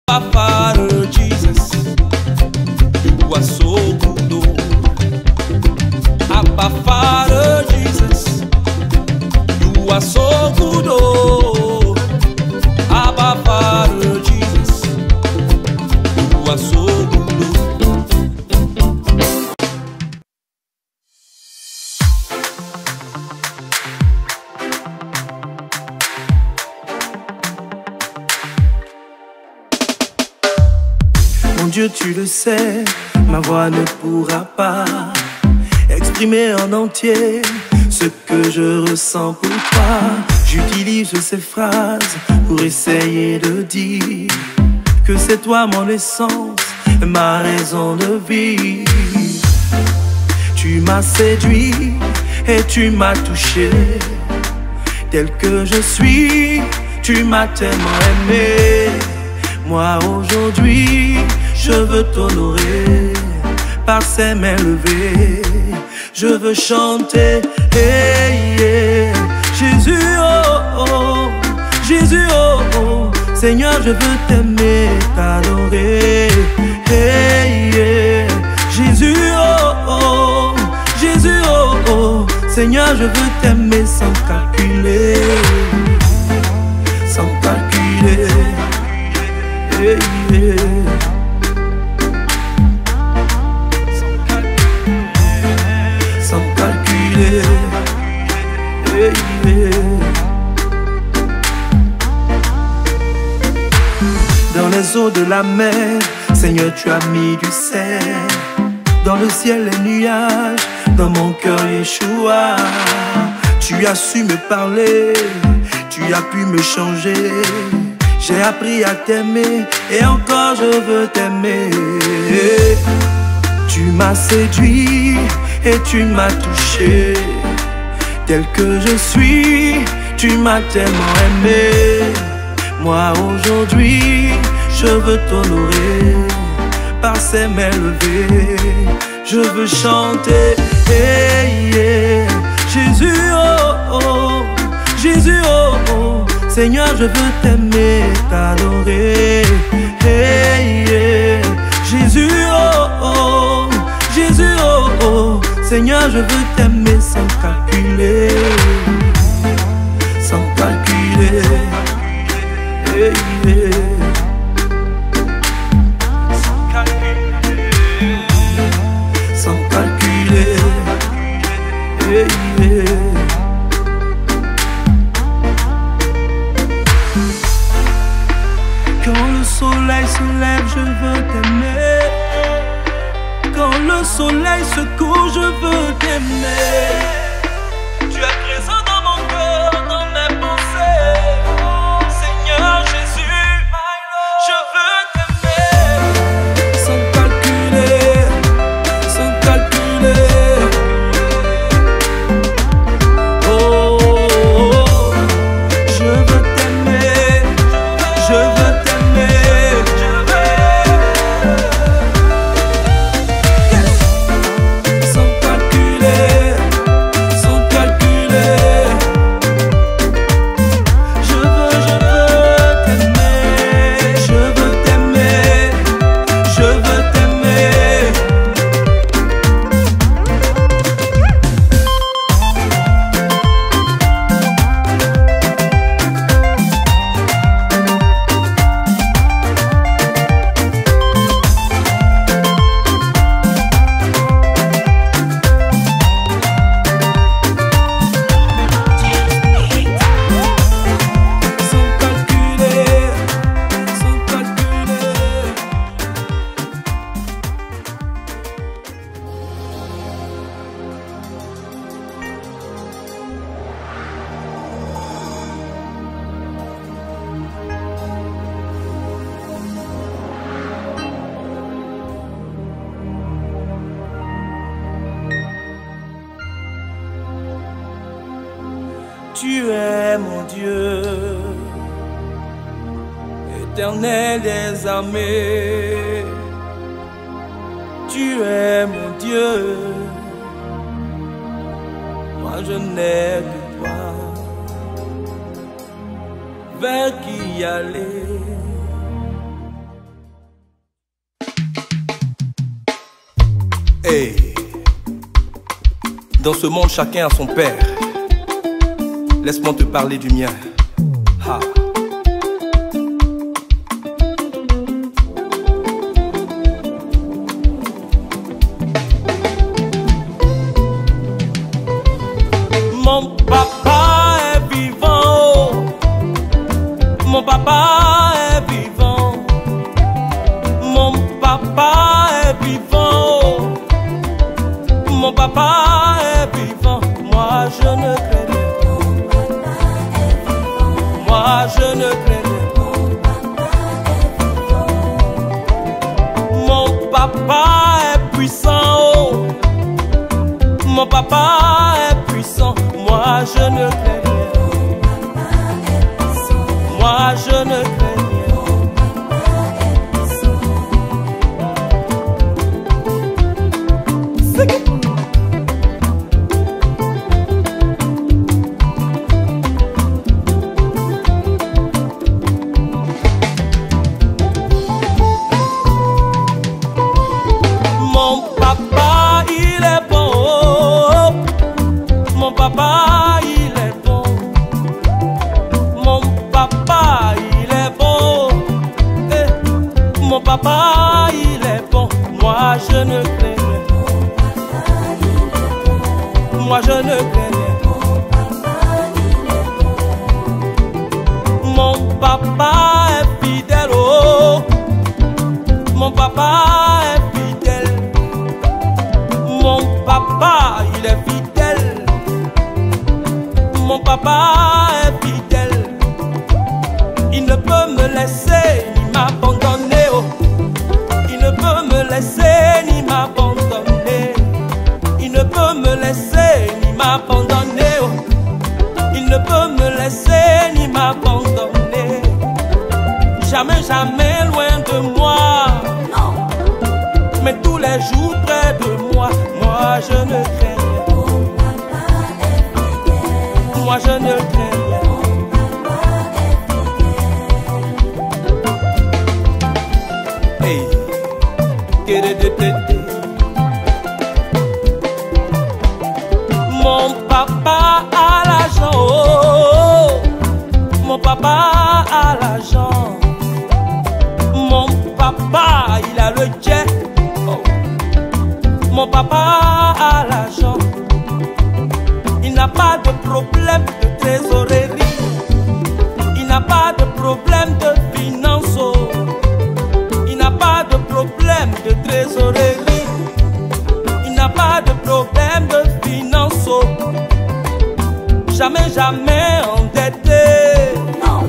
Father Jesus, you are so good, oh. Abba Father Jesus, you are so good, oh. Abba Father Jesus, you are so good, oh. Mon Dieu, tu le sais, ma voix ne pourra pas exprimer en entier ce que je ressens pour toi. J'utilise ces phrases pour essayer de dire que c'est toi mon essence, ma raison de vivre. Tu m'as séduit et tu m'as touché. Tel que je suis, tu m'as tellement aimé. Moi aujourd'hui, je veux t'honorer par ces mains levées. Je veux chanter, hey, yeah. Jésus, oh, oh, Jésus, oh, oh. Seigneur, je veux t'aimer, t'adorer, hey, yeah. Jésus, oh, oh, Jésus, oh, oh. Seigneur, je veux t'aimer sans calculer, sans calculer, hey, yeah. Sans calculer, hey, yeah. Dans les eaux de la mer, Seigneur, tu as mis du sel. Dans le ciel, les nuages, dans mon cœur, Yeshua. Tu as su me parler, tu as pu me changer. J'ai appris à t'aimer et encore je veux t'aimer. Tu m'as séduit et tu m'as touché. Tel que je suis, tu m'as tellement aimé. Moi aujourd'hui, je veux t'honorer par ces mains levées. Je veux chanter, hey, yeah. Jésus, oh, oh, Jésus, oh, oh. Seigneur, je veux t'aimer, t'adorer, hey, yeah. Jésus, oh, oh, Jésus, oh, oh. Seigneur, je veux t'aimer sans calculer, sans calculer, hey, yeah. Sans calculer, hey, yeah. Quand le soleil se lève, je veux t'aimer. Quand le soleil se couche, je veux t'aimer. Tu es présent dans mon cœur, dans mes pensées. Seigneur Jésus, je veux t'aimer. Sans calculer, sans calculer. Oh, oh, oh. Je veux t'aimer, je veux t'aimer. Sans calculer, sans calculer. Je veux t'aimer, je veux t'aimer, je veux t'aimer. Sans calculer, sans calculer. Tu es mon Dieu, Éternel des armées. Tu es mon Dieu, moi je n'ai que toi. Vers qui aller? Hey. Dans ce monde, chacun a son père. Laisse-moi te parler du mien. Ha. Mon papa est vivant, mon papa est vivant, mon papa est vivant, mon papa est vivant, moi je ne crains rien, moi je ne crains rien, mon papa est puissant, oh. Mon papa est puissant, moi je ne crains rien. Moi je ne crains rien. C'est mon papa, il est bon. Mon papa, il est bon. Mon papa, il est bon. Eh, mon papa, il est bon. Moi, je ne crains rien. Moi, je ne crains rien. Mon papa est fidèle. Oh, mon papa est fidèle. Mon papa, il est fidèle. Mon papa est fidèle. Il ne peut me laisser ni m'abandonner. Oh. Il ne peut me laisser ni m'abandonner. Il ne peut me laisser ni m'abandonner. Oh. Il ne peut me laisser ni m'abandonner. Jamais, jamais loin de moi. Non. Mais tous les jours près de moi. Moi je ne crains rien. Moi je ne crains rien. Hey. Mon papa a l'argent, oh. Mon papa a l'argent. Mon papa il a le jet. Oh. Mon papa a l'argent. Il n'a pas de problème de trésorerie. Il n'a pas de problème de finance. Oh. Il n'a pas de problème de trésorerie. Il n'a pas de problème de finance. Oh. Jamais, jamais endetté. Non.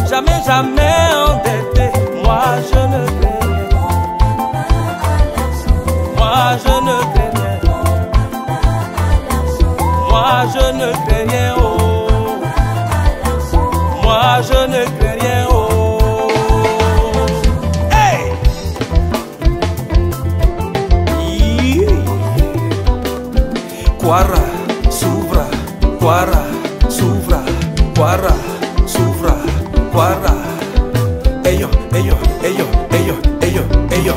Jamais, jamais endetté. Moi je ne crains rien. Moi je ne crains rien. Moi je ne crains rien. Oh. Moi je ne crains rien. Oh. Hey. Quara, s'ouvra, Quara, s'ouvra, Quara, s'ouvra, Quara. Eyo, eyo, eyo, eyo, eyo, eyo.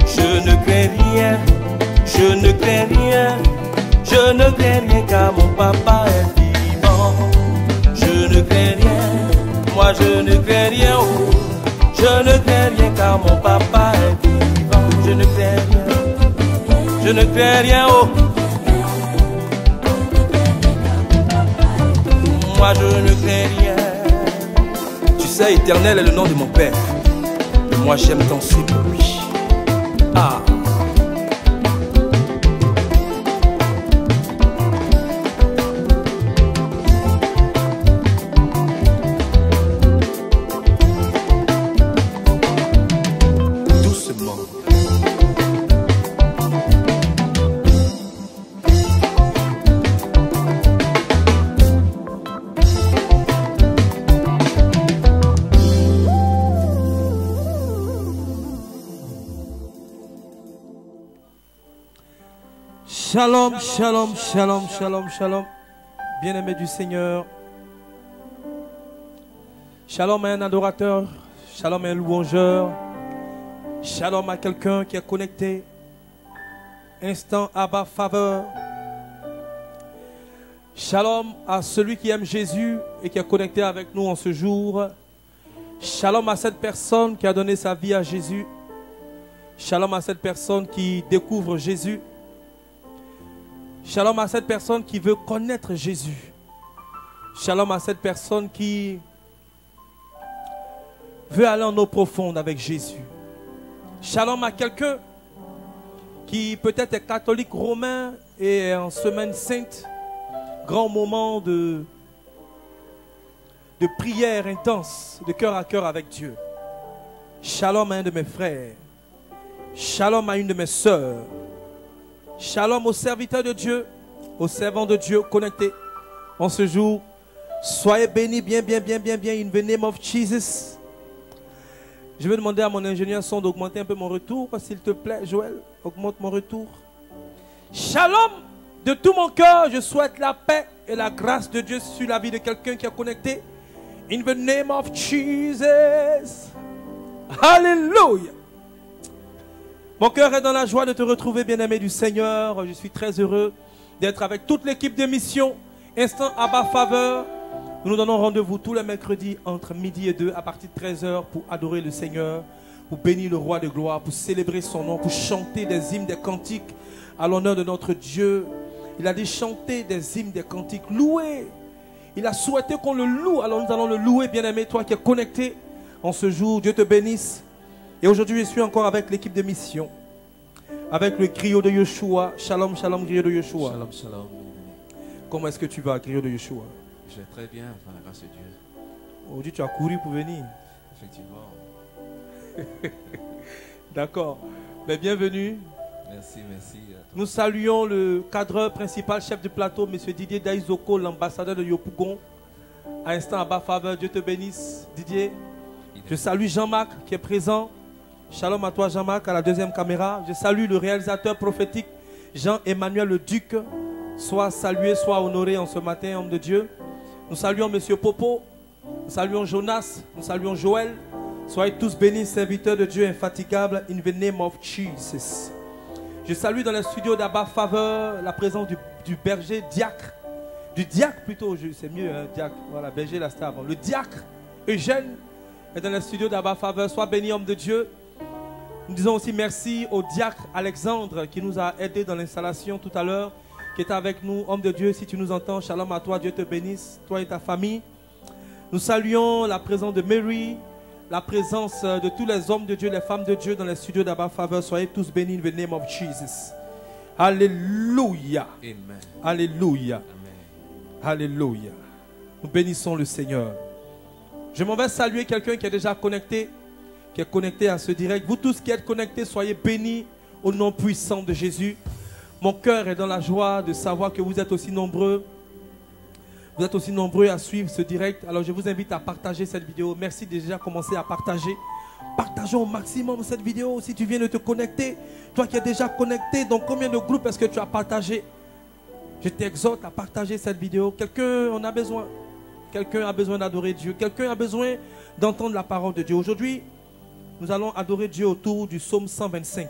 Je ne crains rien, je ne crains rien, je ne crains rien car mon papa est vivant. Je ne crains rien, moi je ne crains rien. Oh. Je ne crains rien car mon papa est vivant. Je ne crains rien, je ne crains rien. Oh. Moi je ne crains rien. Tu sais, Éternel est le nom de mon Père. Et moi j'aime danser pour lui. Ah. Doucement. Shalom, shalom, shalom, shalom, shalom. Bien-aimés du Seigneur, Shalom à un adorateur. Shalom à un louangeur. Shalom à quelqu'un qui est connecté. Instant Abba faveur. Shalom à celui qui aime Jésus et qui est connecté avec nous en ce jour. Shalom à cette personne qui a donné sa vie à Jésus. Shalom à cette personne qui découvre Jésus. Shalom à cette personne qui veut connaître Jésus. Shalom à cette personne qui veut aller en eau profonde avec Jésus. Shalom à quelqu'un qui peut-être est catholique romain et est en semaine sainte. Grand moment de prière intense, de cœur à cœur avec Dieu. Shalom à un de mes frères. Shalom à une de mes sœurs. Shalom aux serviteurs de Dieu, aux servants de Dieu connectés en ce jour. Soyez bénis bien, in the name of Jesus. Je vais demander à mon ingénieur son d'augmenter un peu mon retour, s'il te plaît, Joël. Augmente mon retour. Shalom. De tout mon cœur, je souhaite la paix et la grâce de Dieu sur la vie de quelqu'un qui est connecté. In the name of Jesus. Alléluia. Mon cœur est dans la joie de te retrouver, bien-aimé du Seigneur. Je suis très heureux d'être avec toute l'équipe de mission. Instant Abba faveur. Nous nous donnons rendez-vous tous les mercredis entre midi et 2 à partir de 13h pour adorer le Seigneur, pour bénir le roi de gloire, pour célébrer son nom, pour chanter des hymnes, des cantiques à l'honneur de notre Dieu. Il a dit chanter des hymnes, des cantiques, louer. Il a souhaité qu'on le loue. Alors nous allons le louer, bien-aimé, toi qui es connecté en ce jour. Dieu te bénisse. Et aujourd'hui, je suis encore avec l'équipe de mission. Avec le griot de Yeshua. Shalom, shalom, griot de Yeshua. Shalom, shalom. Comment est-ce que tu vas, griot de Yeshua? Je vais très bien, par la grâce de Dieu. Aujourd'hui, tu as couru pour venir. Effectivement. D'accord. Mais bienvenue. Merci, merci. Nous saluons le cadreur principal, chef de plateau, M. Didier Daizoko, l'ambassadeur de Yopougon. À instant, Abba faveur, Dieu te bénisse, Didier. Je salue Jean-Marc qui est présent. Shalom à toi, Jean-Marc, à la deuxième caméra. Je salue le réalisateur prophétique, Jean-Emmanuel le Duc. Sois salué, sois honoré en ce matin, homme de Dieu. Nous saluons M. Popo. Nous saluons Jonas. Nous saluons Joël. Soyez tous bénis, serviteurs de Dieu infatigables. In the name of Jesus. Je salue dans les studios d'Abba faveur la présence du berger diacre. Du diacre plutôt, c'est mieux, hein, diacre. Voilà, berger, là c'était avant. Le diacre Eugène est dans les studios d'Abba faveur. Sois béni, homme de Dieu. Nous disons aussi merci au diacre Alexandre qui nous a aidés dans l'installation tout à l'heure, qui est avec nous. Homme de Dieu, si tu nous entends, shalom à toi, Dieu te bénisse, toi et ta famille. Nous saluons la présence de Mary, la présence de tous les hommes de Dieu, les femmes de Dieu dans les studios d'Abba faveur. Soyez tous bénis in the name of Jesus. Alléluia. Amen. Alléluia. Amen. Alléluia. Nous bénissons le Seigneur. Je m'en vais saluer quelqu'un qui est déjà connecté, qui est connecté à ce direct. Vous tous qui êtes connectés, soyez bénis au nom puissant de Jésus. Mon cœur est dans la joie de savoir que vous êtes aussi nombreux. Vous êtes aussi nombreux à suivre ce direct. Alors je vous invite à partager cette vidéo. Merci de déjà commencer à partager. Partageons au maximum cette vidéo. Si tu viens de te connecter, toi qui es déjà connecté, dans combien de groupes est-ce que tu as partagé? Je t'exhorte à partager cette vidéo. Quelqu'un en a besoin. Quelqu'un a besoin d'adorer Dieu. Quelqu'un a besoin d'entendre la parole de Dieu. Aujourd'hui, nous allons adorer Dieu autour du psaume 125.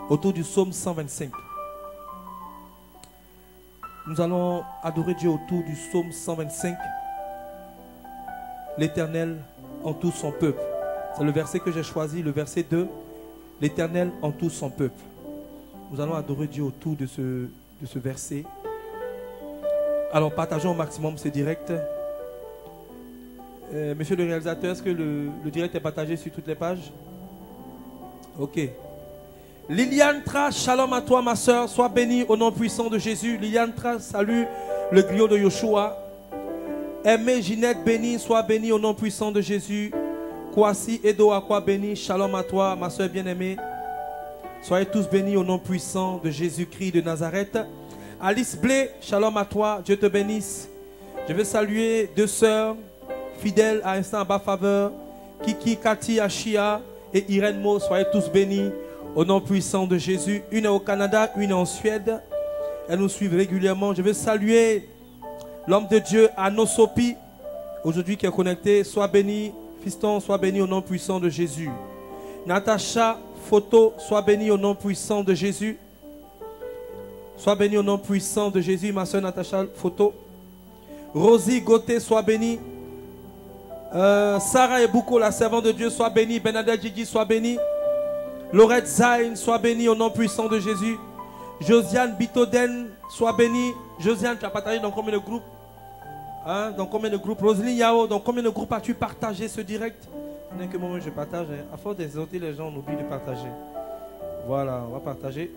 Autour du psaume 125. Nous allons adorer Dieu autour du psaume 125. L'Éternel entoure son peuple. C'est le verset que j'ai choisi, le verset 2. L'Éternel entoure son peuple. Nous allons adorer Dieu autour de ce verset. Alors partageons au maximum ce direct. Monsieur le réalisateur, est-ce que le direct est partagé sur toutes les pages? Ok. Liliane Tra, shalom à toi ma soeur, sois bénie au nom puissant de Jésus. Liliane Tra, salue le griot de Yeshua. Aimée Ginette, bénie, sois bénie au nom puissant de Jésus. Kwasi Edo Akwa, bénie, shalom à toi ma soeur bien-aimée. Soyez tous bénis au nom puissant de Jésus-Christ de Nazareth. Alice Blé, shalom à toi, Dieu te bénisse. Je vais saluer deux sœurs fidèles à instant Abba faveur, Kiki, Cathy, Achia et Irène Mo, soyez tous bénis. Au nom puissant de Jésus, une est au Canada, une est en Suède. Elles nous suivent régulièrement. Je veux saluer l'homme de Dieu, Anosopi. aujourd'hui qui est connecté, sois béni. Fiston, sois béni au nom puissant de Jésus. Natacha, photo, sois béni au nom puissant de Jésus. Sois béni au nom puissant de Jésus, ma soeur Natacha, photo. Rosie Gauthier, sois béni. Sarah Ebouko, la servante de Dieu, sois béni. Bernadette Gigi, sois béni. Laurette Zayn, sois béni au nom puissant de Jésus. Josiane Bitoden, sois béni. Josiane, tu as partagé dans combien de groupes? Hein? Dans combien de groupes? Roselyne Yao, dans combien de groupes as-tu partagé ce direct? Il n'y a que moi je partage. Hein? À force d'exhorter les gens, on oublie de partager. Voilà, on va partager.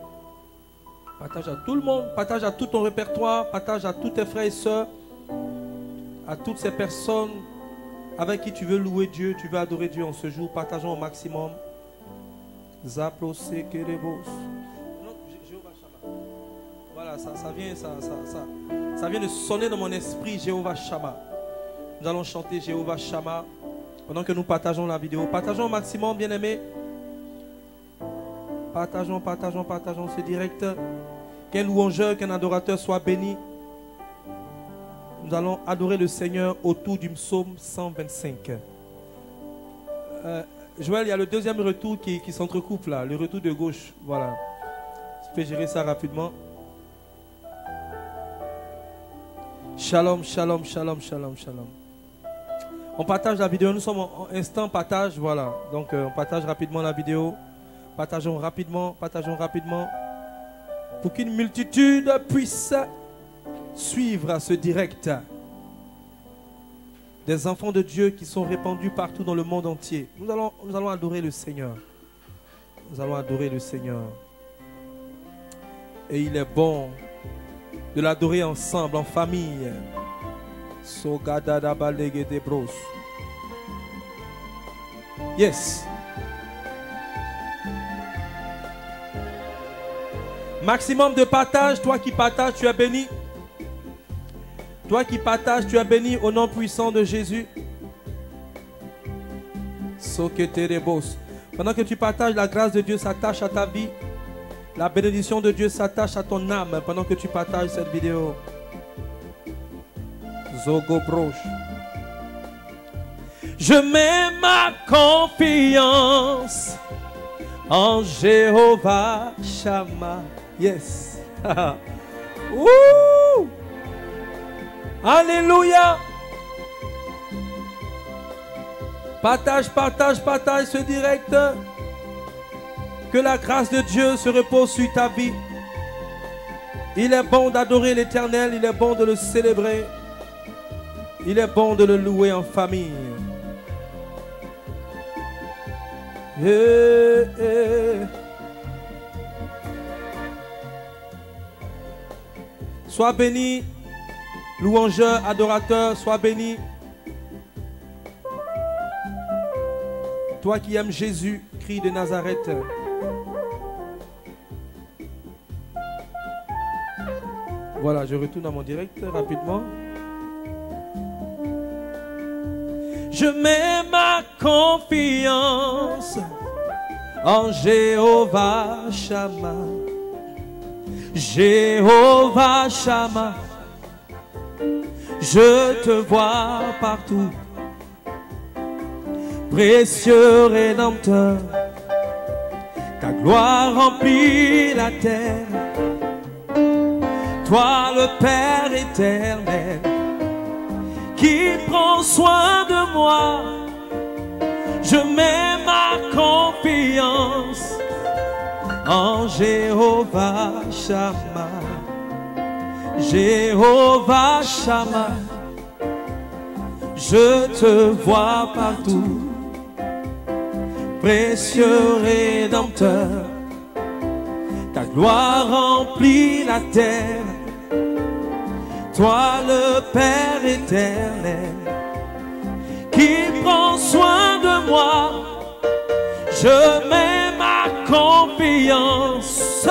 Partage à tout le monde, partage à tout ton répertoire, partage à tous tes frères et sœurs, à toutes ces personnes avec qui tu veux louer Dieu, tu veux adorer Dieu en ce jour. Partageons au maximum. Zaplo Sekerebos. Voilà, ça vient de sonner dans mon esprit, Jéhovah Shammah. Nous allons chanter Jéhovah Shammah pendant que nous partageons la vidéo. Partageons au maximum, bien-aimés. Partageons ce direct. Qu'un louangeur, qu'un adorateur soit béni. Nous allons adorer le Seigneur autour du psaume 125. Joël, il y a le deuxième retour qui s'entrecoupe là, le retour de gauche. Voilà. Tu peux gérer ça rapidement. Shalom, shalom, shalom, shalom, shalom. On partage la vidéo, nous sommes en instant partage, voilà. Donc on partage rapidement la vidéo. Partageons rapidement. Pour qu'une multitude puisse suivre ce direct. Des enfants de Dieu qui sont répandus partout dans le monde entier. Nous allons adorer le Seigneur. Nous allons adorer le Seigneur. Et il est bon de l'adorer ensemble, en famille. Yes. Maximum de partage. Toi qui partages, tu es béni. Toi qui partages, tu es béni au nom puissant de Jésus. Pendant que tu partages, la grâce de Dieu s'attache à ta vie. La bénédiction de Dieu s'attache à ton âme pendant que tu partages cette vidéo. Zogo broche. Je mets ma confiance en Jéhovah Shammah. Yes. Woo! Alléluia. Partage ce direct. Que la grâce de Dieu se repose sur ta vie. Il est bon d'adorer l'Éternel, il est bon de le célébrer. Il est bon de le louer en famille. Sois béni, louangeur, adorateur, sois béni. Toi qui aimes Jésus, Christ de Nazareth. Voilà, je retourne à mon direct rapidement. Je mets ma confiance en Jéhovah Shammah. Jéhovah Shammah. Je te vois partout. Précieux Rédempteur. Ta gloire remplit la terre. Toi le Père éternel, qui prend soin de moi, je mets ma confiance en Jéhovah Shammah. Jéhovah Shammah, je te vois partout, précieux Rédempteur, ta gloire remplit la terre. Toi le Père éternel, qui prend soin de moi, je mets ma confiance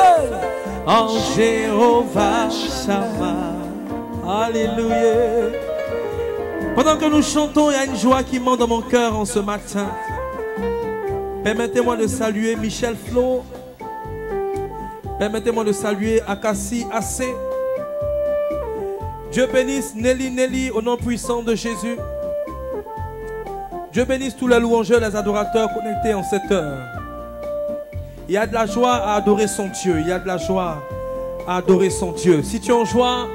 en Jéhovah Shammah. Alléluia. Pendant que nous chantons, il y a une joie qui monte dans mon cœur en ce matin. Permettez-moi de saluer Michel Flo. Permettez-moi de saluer Akassi Assé. Dieu bénisse Nelly au nom puissant de Jésus. Dieu bénisse tous les louangeurs, les adorateurs connectés en cette heure. Il y a de la joie à adorer son Dieu. Il y a de la joie à adorer son Dieu. Si tu es en joie,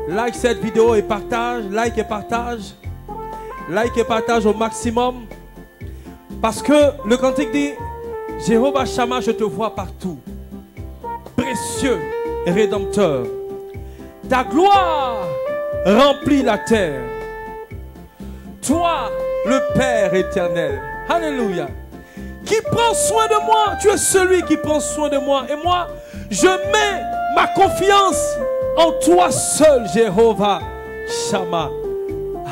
like cette vidéo et partage. Like et partage. Like et partage au maximum. Parce que le cantique dit, Jéhovah Shammah, je te vois partout. Précieux et rédempteur. Ta gloire remplit la terre. Toi, le Père éternel. Alléluia. Qui prend soin de moi. Tu es celui qui prend soin de moi. Et moi, je mets ma confiance en toi seul, Jéhovah Shammah.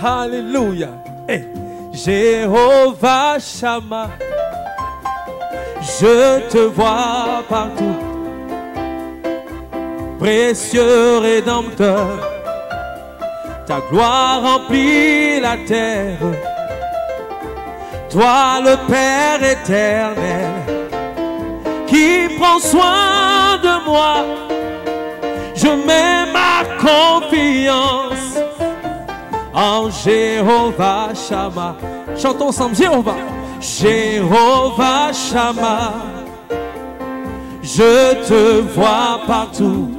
Alléluia. Hey. Jéhovah Shammah, je te vois partout. Précieux rédempteur, ta gloire remplit la terre. Toi le Père éternel, qui prend soin de moi, je mets ma confiance en Jéhovah Shammah. Chantons ensemble, Jéhovah. Jéhovah Shammah, je te vois partout.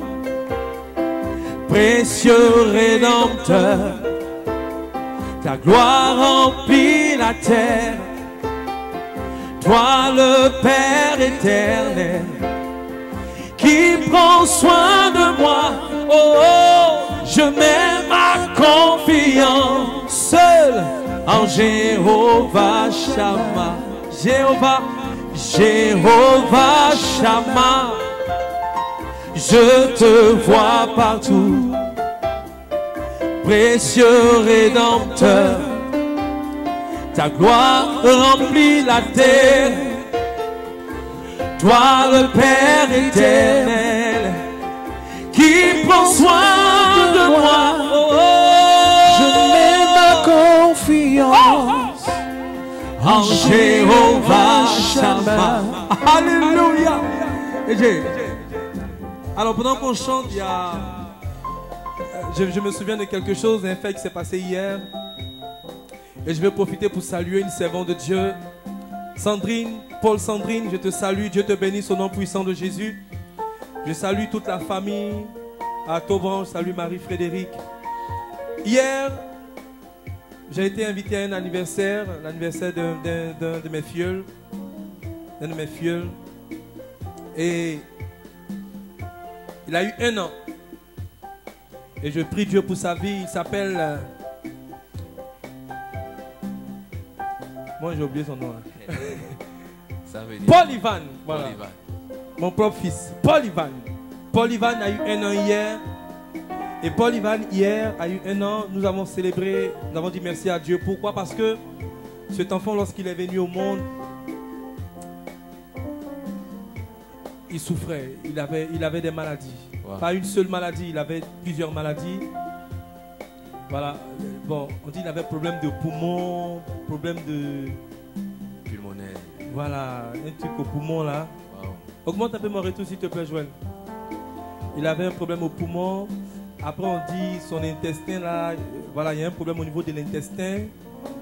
Précieux rédempteur, ta gloire remplit la terre. Toi le Père éternel, qui prend soin de moi. Oh, oh, je mets ma confiance seul en Jéhovah Shammah. Jéhovah, Jéhovah Shammah, je te vois partout. Précieux rédempteur, ta gloire remplit la terre. Toi le Père éternel, qui prend soin de moi. Oh, oh, Je mets ma confiance en Jéhovah Shammah. Alléluia. Alors pendant qu'on chante, il y a... je me souviens de quelque chose, un fait qui s'est passé hier. Et je vais profiter pour saluer une servante de Dieu. Sandrine, Paul Sandrine, je te salue. Dieu te bénisse au nom puissant de Jésus. Je salue toute la famille. À Tauban, je salue Marie-Frédéric. Hier, j'ai été invité à un anniversaire, l'anniversaire d'un de mes filleuls. D'un de mes filleuls. Et il a eu 1 an. Et je prie Dieu pour sa vie. Il s'appelle... Moi j'ai oublié son nom. Ça veut dire Paul Ivan. Voilà. Paul Ivan. Mon propre fils. Paul Ivan. Paul Ivan a eu 1 an hier. Et Paul Ivan hier a eu 1 an. Nous avons célébré, nous avons dit merci à Dieu. Pourquoi? Parce que cet enfant, lorsqu'il est venu au monde, il souffrait. Il avait des maladies. Wow. Pas une seule maladie, il avait plusieurs maladies. Voilà. Bon, on dit qu'il avait problème de poumon, problème de... Pulmonaire. Voilà, un truc au poumon là. Wow. Augmente un peu mon retour s'il te plaît, Joël. Il avait un problème au poumon. Après on dit son intestin là, voilà, il y a un problème au niveau de l'intestin.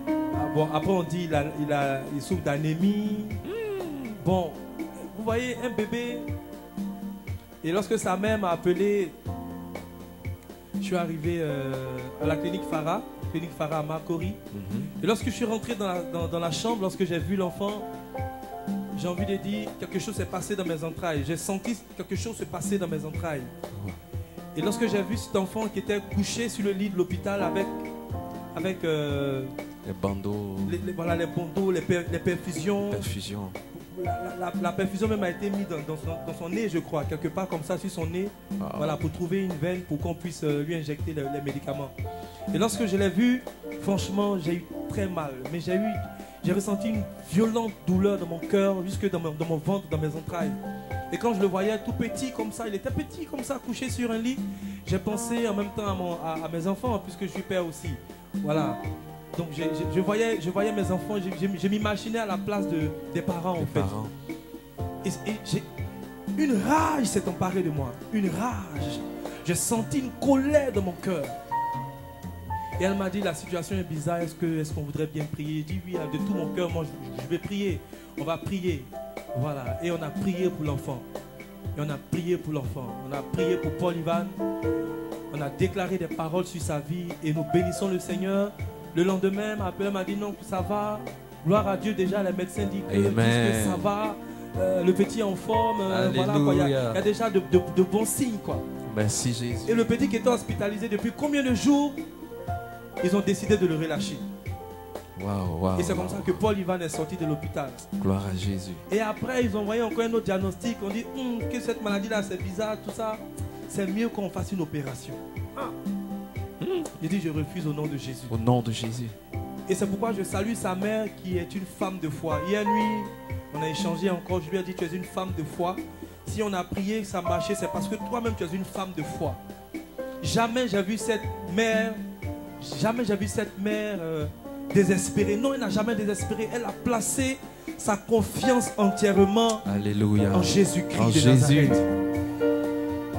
Ah, bon, après on dit il souffre d'anémie. Bon, vous voyez un bébé. Et lorsque sa mère m'a appelé, je suis arrivé à la clinique Farah à Marcory. Et lorsque je suis rentré dans la chambre, lorsque j'ai vu l'enfant, j'ai envie de dire, quelque chose s'est passé dans mes entrailles. J'ai senti quelque chose se passer dans mes entrailles. Et lorsque j'ai vu cet enfant qui était couché sur le lit de l'hôpital avec les bandeaux. Voilà, les bandeaux, les perfusions. Perfusion. La perfusion même a été mise dans son nez, je crois, quelque part comme ça sur son nez, Wow. voilà, pour trouver une veine pour qu'on puisse lui injecter les médicaments. Et lorsque je l'ai vu, franchement, j'ai eu très mal. Mais j'ai ressenti une violente douleur dans mon cœur, jusque dans mon ventre, dans mes entrailles. Et quand je le voyais tout petit comme ça, il était petit comme ça, couché sur un lit, j'ai pensé en même temps à mes enfants, puisque je suis père aussi. Voilà. Donc je voyais mes enfants, je m'imaginais à la place des parents en fait. Parents. Et une rage s'est emparée de moi. Une rage. J'ai senti une colère dans mon cœur. Et elle m'a dit, la situation est bizarre, est-ce qu'on voudrait bien prier? J'ai dit oui, de tout mon cœur, moi je vais prier. On va prier. Voilà. Et on a prié pour l'enfant. Et on a prié pour l'enfant. On a prié pour Paul Ivan. On a déclaré des paroles sur sa vie et nous bénissons le Seigneur. Le lendemain, ma appelé, m'a dit non, ça va. Gloire à Dieu, déjà les médecins disent que ça va. Le petit est en forme. Voilà, quoi. Il y a déjà de bons signes, quoi. Merci Jésus. Et le petit qui était hospitalisé depuis combien de jours, ils ont décidé de le relâcher. Wow, et c'est comme ça que Paul Ivan est sorti de l'hôpital. Gloire à Jésus. Et après, ils ont envoyé encore un autre diagnostic. On dit que cette maladie-là, c'est bizarre, tout ça. C'est mieux qu'on fasse une opération. J'ai dit, je refuse au nom de Jésus. Au nom de Jésus. Et c'est pourquoi je salue sa mère qui est une femme de foi. Hier nuit, on a échangé encore. Je lui ai dit, tu es une femme de foi. Si on a prié, ça marchait, c'est parce que toi-même, tu es une femme de foi. Jamais j'ai vu cette mère, désespérée. Non, elle n'a jamais désespéré. Elle a placé sa confiance entièrement en Jésus-Christ de Nazareth.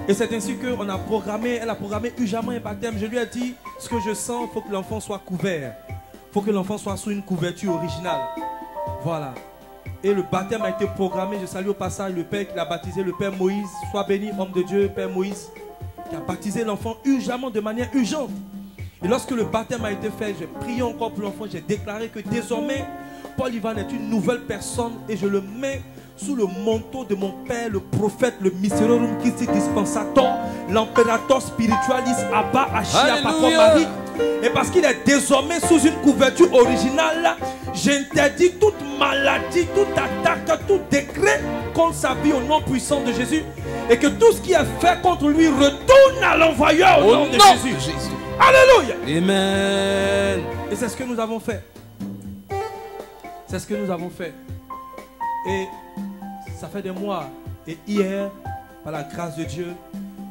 Et c'est ainsi qu'elle a programmé urgemment un baptême. Je lui ai dit, ce que je sens, il faut que l'enfant soit couvert. Il faut que l'enfant soit sous une couverture originale. Voilà. Et le baptême a été programmé. Je salue au passage le Père qui l'a baptisé, le Père Moïse. Sois béni, homme de Dieu, Père Moïse, qui a baptisé l'enfant urgemment, de manière urgente. Et lorsque le baptême a été fait, j'ai prié encore pour l'enfant. J'ai déclaré que désormais, Paul Ivan est une nouvelle personne et je le mets sous le manteau de mon père, le prophète, le Mysterorum Christi Dispensator, l'impérator spiritualis Abba Achia Papa Marie. Et parce qu'il est désormais sous une couverture originale, j'interdis toute maladie, toute attaque, tout décret contre sa vie au nom puissant de Jésus. Et que tout ce qui est fait contre lui retourne à l'envoyeur au nom de Jésus. Alléluia. Amen. Et c'est ce que nous avons fait. C'est ce que nous avons fait. Et ça fait des mois. Et hier, par la grâce de Dieu,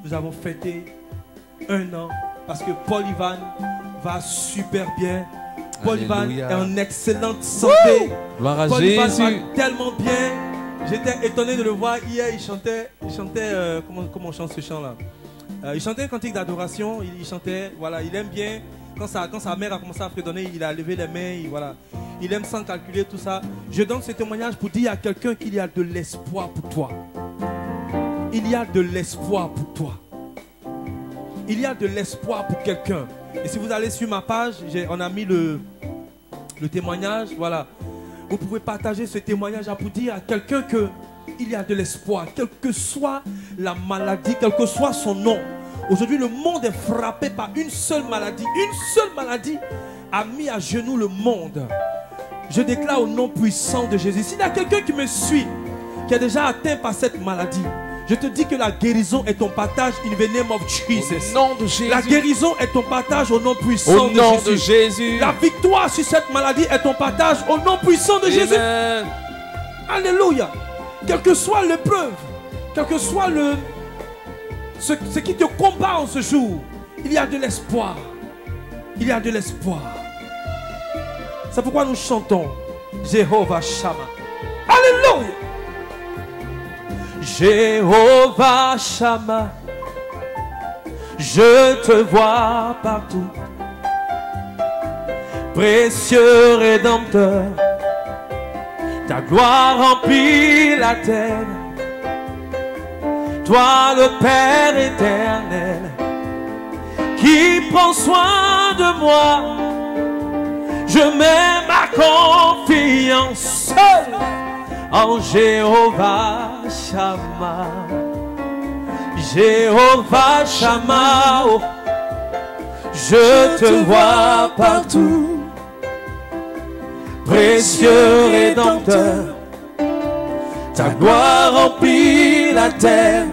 nous avons fêté 1 an. Parce que Paul Ivan va super bien. Paul Ivan est en excellente santé. Gloire à Paul Jésus. Ivan va tellement bien. J'étais étonné de le voir. Hier, il chantait comment on chante ce chant-là? Il chantait un cantique d'adoration. Il chantait, voilà, il aime bien. Quand sa mère a commencé à fredonner, il a levé les mains. Voilà. Il aime sans calculer tout ça. Je donne ce témoignage pour dire à quelqu'un qu'il y a de l'espoir pour toi. Il y a de l'espoir pour toi. Il y a de l'espoir pour quelqu'un. Et si vous allez sur ma page, on a mis le témoignage. Voilà. Vous pouvez partager ce témoignage pour dire à quelqu'un qu'il y a de l'espoir. Quelle que soit la maladie, quel que soit son nom. Aujourd'hui, le monde est frappé par une seule maladie. Une seule maladie a mis à genoux le monde. Je déclare au nom puissant de Jésus. S'il y a quelqu'un qui me suit, qui est déjà atteint par cette maladie, je te dis que la guérison est ton partage in the name of Jesus. Au nom de Jésus. La guérison est ton partage au nom puissant de Jésus. De Jésus. La victoire sur cette maladie est ton partage au nom puissant de Jésus. Alléluia. Quelle que soit l'épreuve, quel que soit ce qui te combat en ce jour, il y a de l'espoir. Il y a de l'espoir. C'est pourquoi nous chantons Jéhovah Shammah. Alléluia. Jéhovah Shammah, je te vois partout. Précieux Rédempteur, ta gloire remplit la terre. Toi le Père éternel, qui prend soin de moi, je mets ma confiance en Jéhovah Shammah. Jéhovah Shammah, oh, je te vois partout. Précieux Rédempteur, ta gloire remplit la terre.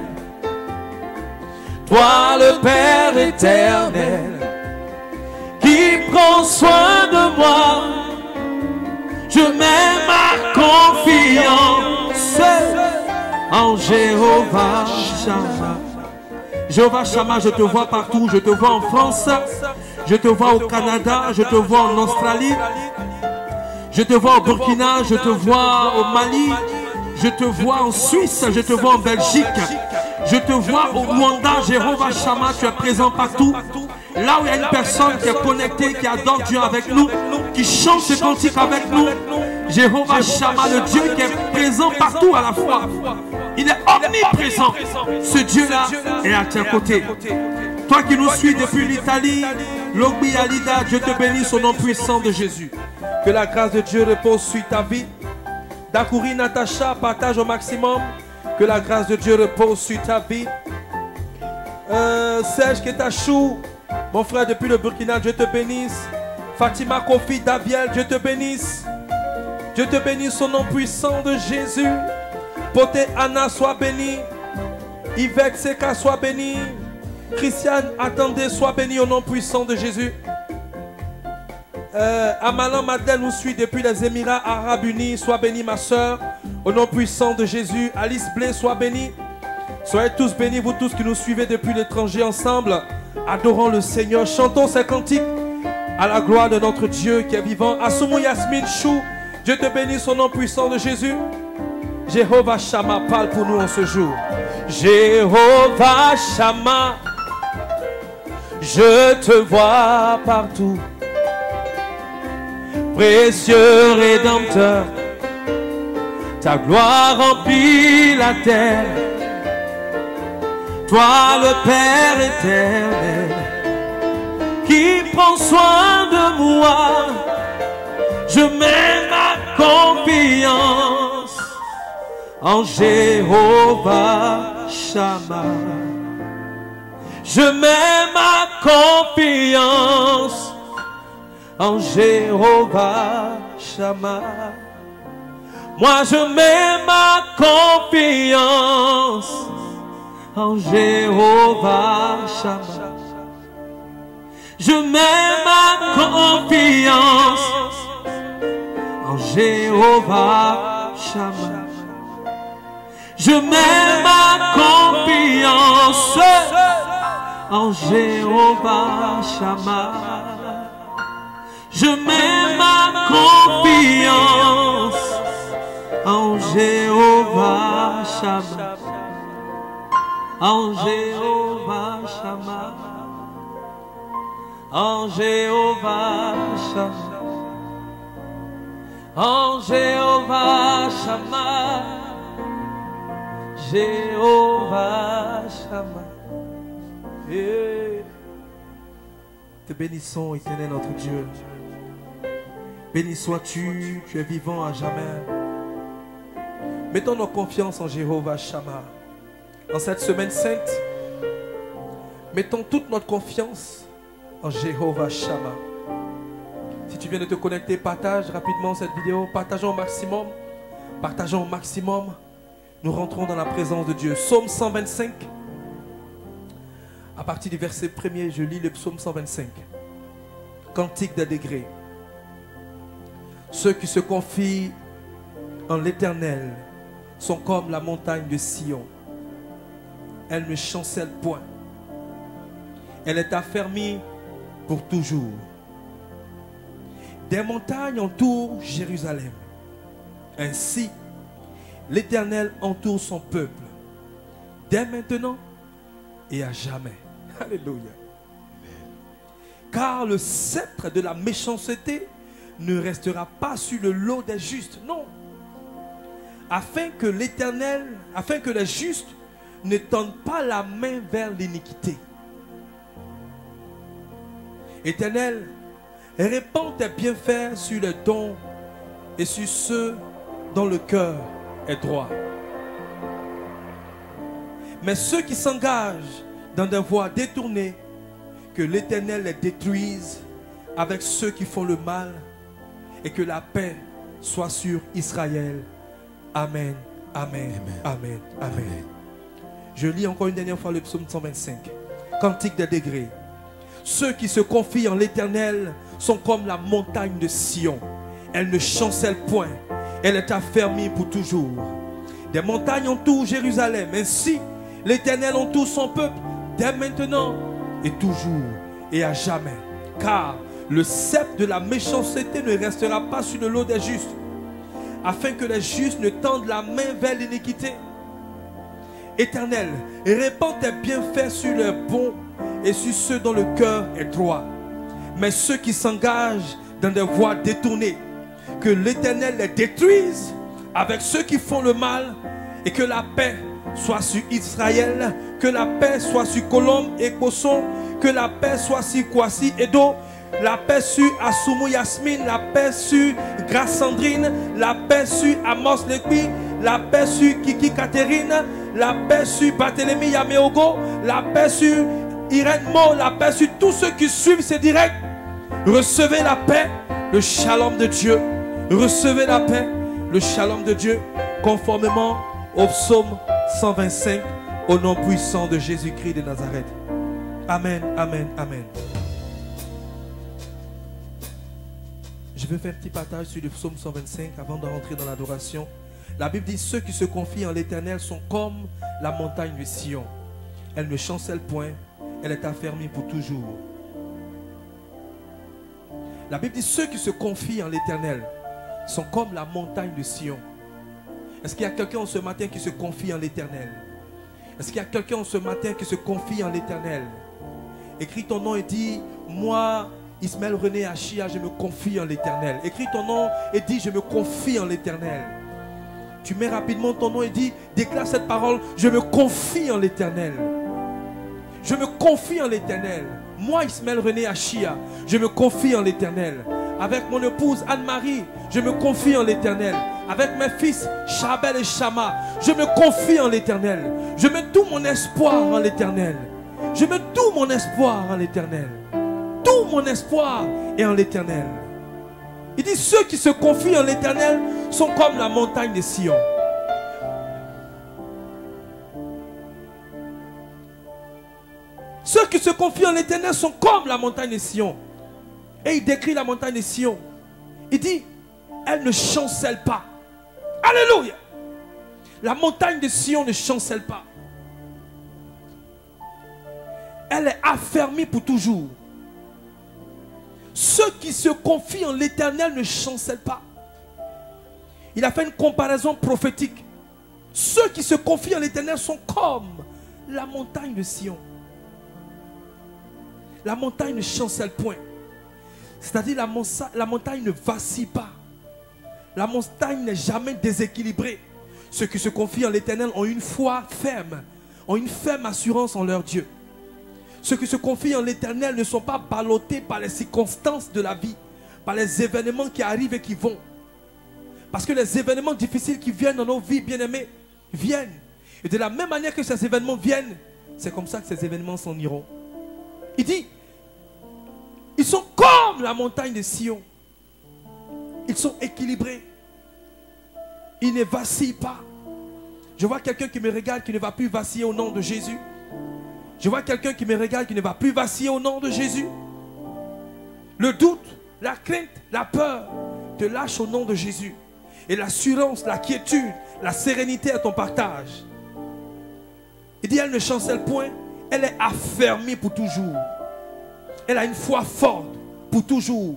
Toi le Père éternel, qui prend soin de moi, je mets ma confiance en Jéhovah Shammah. Jéhovah Shammah, je te vois partout. Je te vois en France, je te vois au Canada, je te vois en Australie, je te vois au Burkina, je te vois au Mali, je te vois en Suisse, je te vois en Belgique, je te vois au Rwanda. Jéhovah Shammah, tu es présent partout. Là où il y a une personne qui est connectée, qui adore Dieu avec nous, qui chante ce cantique avec nous, Jéhovah Shammah, le Dieu qui est présent partout à la fois. Il est omniprésent. Ce Dieu-là est à tes côtés. Toi qui nous suis depuis l'Italie, Logbi Alida, Dieu te bénisse au nom puissant de Jésus. Que la grâce de Dieu repose sur ta vie. Dakouri Natacha, partage au maximum. Que la grâce de Dieu repose sur ta vie. Serge Ketachou, mon frère depuis le Burkina, Dieu te bénisse. Fatima Kofi Daviel, Dieu te bénisse. Dieu te bénisse au nom puissant de Jésus. Poté Anna, sois béni. Yvette Seka, sois béni. Christiane, attendez, sois béni au nom puissant de Jésus. Amalan Madeleine nous suit depuis les Émirats Arabes Unis. Sois béni ma soeur, au nom puissant de Jésus. Alice Blé, sois béni. Soyez tous bénis, vous tous qui nous suivez depuis l'étranger ensemble. Adorons le Seigneur, chantons ces cantiques à la gloire de notre Dieu qui est vivant. Assoumou Yasmine Chou, Dieu te bénisse au nom puissant de Jésus. Jéhovah Shammah, parle pour nous en ce jour. Jéhovah Shammah, je te vois partout. Précieux Rédempteur, ta gloire remplit la terre. Toi le Père éternel, qui prend soin de moi, je mets ma confiance en Jéhovah Shammah. Je mets ma confiance en Jéhovah Shammah. Moi je mets ma confiance en Jéhovah Shammah. Je mets ma confiance en Jéhovah Shammah. Je mets ma confiance en Jéhovah Shammah. Je mets ma confiance en Jéhovah Shammah. En Jéhovah Shammah. En Jéhovah Shammah. En Jéhovah Shammah. Jéhovah Shammah. Te bénissons, éternel notre Dieu. Béni sois-tu, tu es vivant à jamais. Mettons nos confiances en Jéhovah Shammah. En cette semaine sainte, mettons toute notre confiance en Jéhovah Shammah. Si tu viens de te connecter, partage rapidement cette vidéo. Partageons au maximum. Partageons au maximum. Nous rentrons dans la présence de Dieu. Psaume 125. À partir du verset 1er, je lis le psaume 125. Cantique des degrés. Ceux qui se confient en l'Éternel sont comme la montagne de Sion. Elle ne chancelle point. Elle est affermie pour toujours. Des montagnes entourent Jérusalem. Ainsi, l'Éternel entoure son peuple, dès maintenant et à jamais. Alléluia. Car le sceptre de la méchanceté ne restera pas sur le lot des justes. Non. Afin que les justes ne tendent pas la main vers l'iniquité. Éternel, répands tes bienfaits sur les dons et sur ceux dont le cœur est droit. Mais ceux qui s'engagent dans des voies détournées, que l'Éternel les détruise avec ceux qui font le mal, et que la paix soit sur Israël. Amen, amen, amen, amen. Je lis encore une dernière fois le psaume 125. Cantique des degrés. Ceux qui se confient en l'Éternel sont comme la montagne de Sion. Elle ne chancelle point. Elle est affermie pour toujours. Des montagnes entourent Jérusalem. Ainsi, l'Éternel entoure son peuple dès maintenant et toujours et à jamais. Car le sceptre de la méchanceté ne restera pas sur le lot des justes, afin que les justes ne tendent la main vers l'iniquité. Éternel, répands tes bienfaits sur les bons et sur ceux dont le cœur est droit. Mais ceux qui s'engagent dans des voies détournées, que l'Éternel les détruise avec ceux qui font le mal, et que la paix soit sur Israël, que la paix soit sur Colombe et Kosson, que la paix soit sur Kwasi Edo, la paix sur Asumu Yasmine, la paix sur Grace Sandrine, la paix sur Amos Lekbi, la paix sur Kiki Catherine, la paix sur Barthélemy Yameogo, la paix sur Irène Mo, la paix sur tous ceux qui suivent ces directs. Recevez la paix, le shalom de Dieu. Recevez la paix, le shalom de Dieu, conformément au psaume 125, au nom puissant de Jésus-Christ de Nazareth. Amen, amen, amen. Je vais faire un petit partage sur le psaume 125 avant de rentrer dans l'adoration. La Bible dit, ceux qui se confient en l'Éternel sont comme la montagne de Sion. Elle ne chancelle point, elle est affermie pour toujours. La Bible dit, ceux qui se confient en l'Éternel sont comme la montagne de Sion. Est-ce qu'il y a quelqu'un ce matin qui se confie en l'Éternel? Est-ce qu'il y a quelqu'un ce matin qui se confie en l'Éternel? Écris ton nom et dis, moi, Ismaël René Achia, je me confie en l'Éternel. Écris ton nom et dis, je me confie en l'Éternel. Tu mets rapidement ton nom et dis, déclare cette parole, je me confie en l'Éternel. Je me confie en l'Éternel. Moi, Ismaël René Achia, je me confie en l'Éternel. Avec mon épouse Anne-Marie, je me confie en l'Éternel. Avec mes fils Chabel et Chama, je me confie en l'Éternel. Je mets tout mon espoir en l'Éternel. Je mets tout mon espoir en l'Éternel. Tout mon espoir est en l'Éternel. Il dit, ceux qui se confient en l'Éternel sont comme la montagne de Sion. Ceux qui se confient en l'Éternel sont comme la montagne de Sion. Et il décrit la montagne de Sion. Il dit, elle ne chancelle pas. Alléluia. La montagne de Sion ne chancelle pas. Elle est affermie pour toujours. Ceux qui se confient en l'Éternel ne chancellent pas. Il a fait une comparaison prophétique. Ceux qui se confient en l'Éternel sont comme la montagne de Sion. La montagne ne chancelle point. C'est-à-dire la montagne ne vacille pas. La montagne n'est jamais déséquilibrée. Ceux qui se confient en l'Éternel ont une foi ferme, ont une ferme assurance en leur Dieu. Ceux qui se confient en l'Éternel ne sont pas ballottés par les circonstances de la vie, par les événements qui arrivent et qui vont. Parce que les événements difficiles qui viennent dans nos vies, bien-aimés, viennent. Et de la même manière que ces événements viennent, c'est comme ça que ces événements s'en iront. Il dit, ils sont comme la montagne de Sion. Ils sont équilibrés. Ils ne vacillent pas. Je vois quelqu'un qui me regarde qui ne va plus vaciller au nom de Jésus. Je vois quelqu'un qui me regarde qui ne va plus vaciller au nom de Jésus. Le doute, la crainte, la peur te lâche au nom de Jésus. Et l'assurance, la quiétude, la sérénité à ton partage. Il dit, elle ne chancelle point, elle est affermie pour toujours. Elle a une foi forte pour toujours.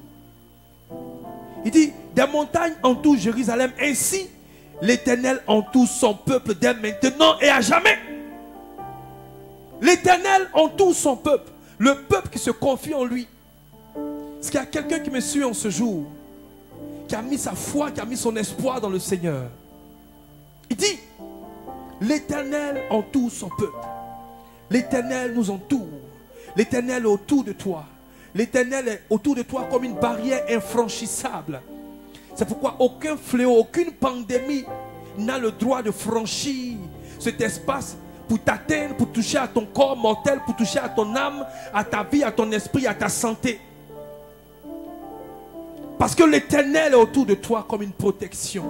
Il dit, des montagnes entourent Jérusalem. Ainsi, l'Éternel entoure son peuple dès maintenant et à jamais. L'Éternel entoure son peuple. Le peuple qui se confie en lui. Est-ce qu'il y a quelqu'un qui me suit en ce jour, qui a mis sa foi, qui a mis son espoir dans le Seigneur? Il dit, l'Éternel entoure son peuple. L'Éternel nous entoure. L'Éternel est autour de toi. L'Éternel est autour de toi comme une barrière infranchissable. C'est pourquoi aucun fléau, aucune pandémie n'a le droit de franchir cet espace pour t'atteindre, pour toucher à ton corps mortel, pour toucher à ton âme, à ta vie, à ton esprit, à ta santé. Parce que l'Éternel est autour de toi comme une protection.